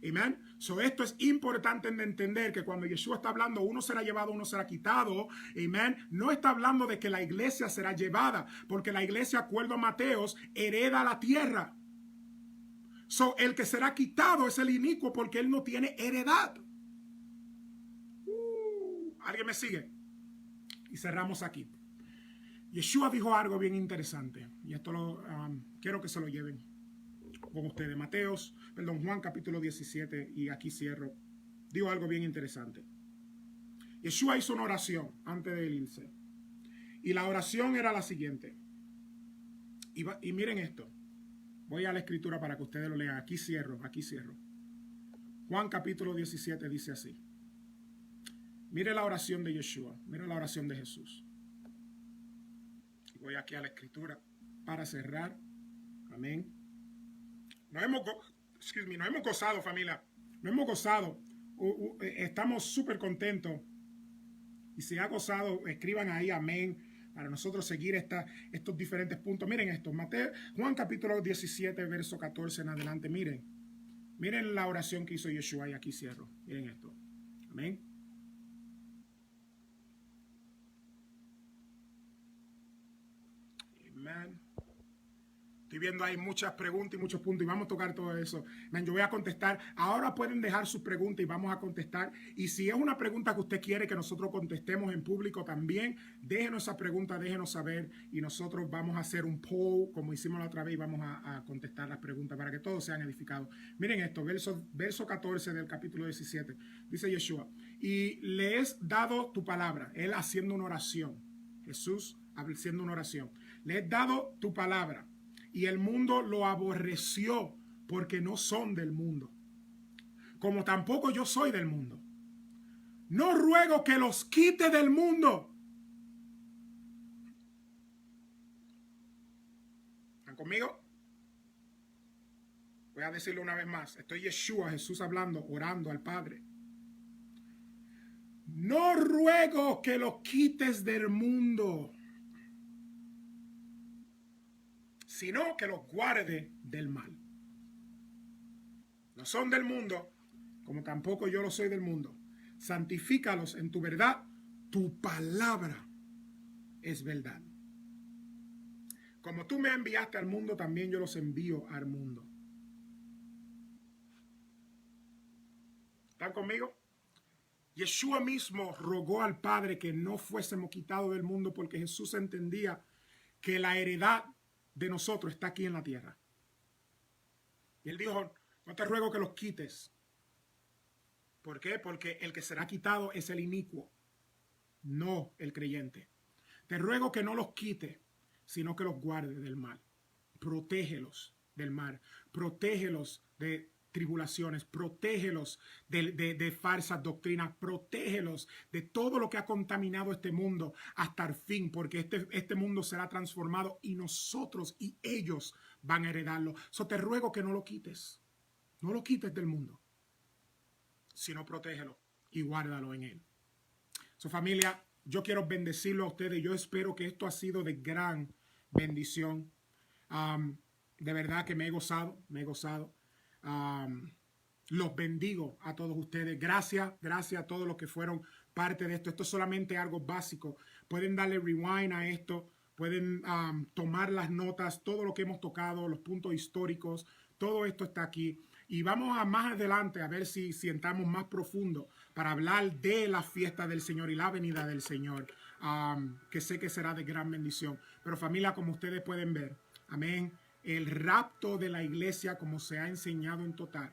Amén. Esto es importante de entender, que cuando Yeshua está hablando, uno será llevado, uno será quitado. Amén. No está hablando de que la iglesia será llevada, porque la iglesia, acuerdo a Mateos, hereda la tierra. El que será quitado es el inicuo, porque él no tiene heredad. ¿Alguien me sigue? Y cerramos aquí. Yeshua dijo algo bien interesante, y esto quiero que se lo lleven con ustedes. Juan capítulo 17, y aquí cierro. Dijo algo bien interesante. Yeshua hizo una oración antes de irse, y la oración era la siguiente. Y miren esto. Voy a la escritura para que ustedes lo lean. Aquí cierro. Juan capítulo 17 dice así. Mire la oración de Yeshua, mire la oración de Jesús. Voy aquí a la escritura para cerrar. Amén. Nos hemos gozado, familia. Nos hemos gozado. Estamos súper contentos. Y si ha gozado, escriban ahí amén para nosotros seguir estos diferentes puntos. Miren esto, Juan capítulo 17, verso 14 en adelante. Miren la oración que hizo Yeshua y aquí cierro. Miren esto. Amén. Amén. Estoy viendo ahí muchas preguntas y muchos puntos y vamos a tocar todo eso. Yo voy a contestar. Ahora pueden dejar sus preguntas y vamos a contestar. Y si es una pregunta que usted quiere que nosotros contestemos en público también, déjenos esa pregunta, déjenos saber y nosotros vamos a hacer un poll como hicimos la otra vez y vamos a contestar las preguntas para que todos sean edificados. Miren esto, verso 14 del capítulo 17. Dice Yeshua, y le es dado tu palabra. Él haciendo una oración. Jesús haciendo una oración. Le he dado tu palabra. Y el mundo lo aborreció porque no son del mundo, como tampoco yo soy del mundo. No ruego que los quite del mundo. ¿Están conmigo? Voy a decirlo una vez más. Estoy Yeshua, Jesús hablando, orando al Padre. No ruego que los quites del mundo, sino que los guarde del mal. No son del mundo, como tampoco yo lo soy del mundo. Santifícalos en tu verdad. Tu palabra es verdad. Como tú me enviaste al mundo, también yo los envío al mundo. ¿Están conmigo? Yeshua mismo rogó al Padre que no fuésemos quitados del mundo porque Jesús entendía que la heredad de nosotros está aquí en la tierra. Y él dijo, no te ruego que los quites. ¿Por qué? Porque el que será quitado es el inicuo, no el creyente. Te ruego que no los quite, sino que los guarde del mal. Protégelos del mal. Protégelos de tribulaciones. Protégelos de falsas doctrinas. Protégelos de todo lo que ha contaminado este mundo hasta el fin, porque este mundo será transformado y nosotros y ellos van a heredarlo. Te ruego que no lo quites. No lo quites del mundo, sino protégelo y guárdalo en él. Familia, yo quiero bendecirlo a ustedes. Yo espero que esto ha sido de gran bendición. De verdad que me he gozado. Los bendigo a todos ustedes. Gracias a todos los que fueron parte de esto. Esto es solamente algo básico. Pueden darle rewind a esto. Pueden tomar las notas, todo lo que hemos tocado, los puntos históricos. Todo esto está aquí. Y vamos a más adelante a ver si entramos más profundo para hablar de la fiesta del Señor y la venida del Señor, que sé que será de gran bendición. Pero familia, como ustedes pueden ver, amén, el rapto de la iglesia como se ha enseñado en total.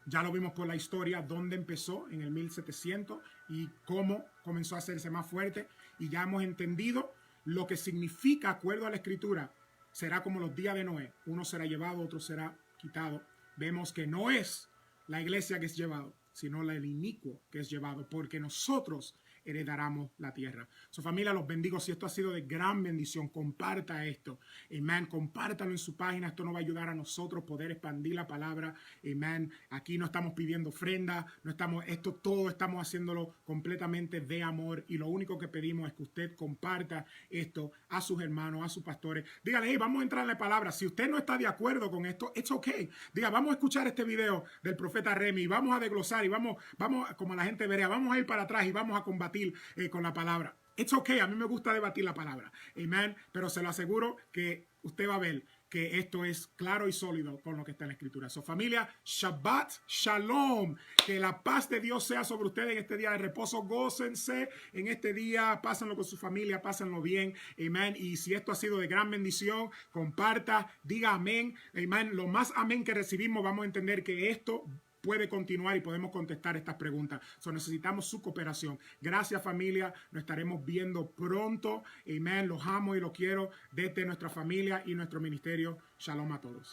Ya lo vimos por la historia, dónde empezó en el 1700 y cómo comenzó a hacerse más fuerte. Y ya hemos entendido lo que significa, acuerdo a la Escritura, será como los días de Noé. Uno será llevado, otro será quitado. Vemos que no es la iglesia que es llevado, sino el inicuo que es llevado, porque nosotros heredaremos la tierra. Familia, los bendigo. Si esto ha sido de gran bendición, comparta esto. Amén. Compártalo en su página. Esto nos va a ayudar a nosotros poder expandir la palabra. Amén. Aquí no estamos pidiendo ofrenda, todo estamos haciéndolo completamente de amor. Y lo único que pedimos es que usted comparta esto a sus hermanos, a sus pastores. Dígale, hey, vamos a entrar en la palabra. Si usted no está de acuerdo con esto, it's okay. Diga, vamos a escuchar este video del profeta Remy, vamos a desglosar y vamos, como la gente verá, vamos a ir para atrás y vamos a combatir con la palabra. It's okay, a mí me gusta debatir la palabra. Amén. Pero se lo aseguro que usted va a ver que esto es claro y sólido con lo que está en la Escritura. Familia, Shabbat Shalom. Que la paz de Dios sea sobre ustedes en este día de reposo. Gócense en este día. Pásenlo con su familia. Pásenlo bien. Amén. Y si esto ha sido de gran bendición, comparta. Diga amén. Amén. Lo más amén que recibimos, vamos a entender que esto puede continuar y podemos contestar estas preguntas. Necesitamos su cooperación. Gracias, familia. Nos estaremos viendo pronto. Amén. Los amo y los quiero desde nuestra familia y nuestro ministerio. Shalom a todos.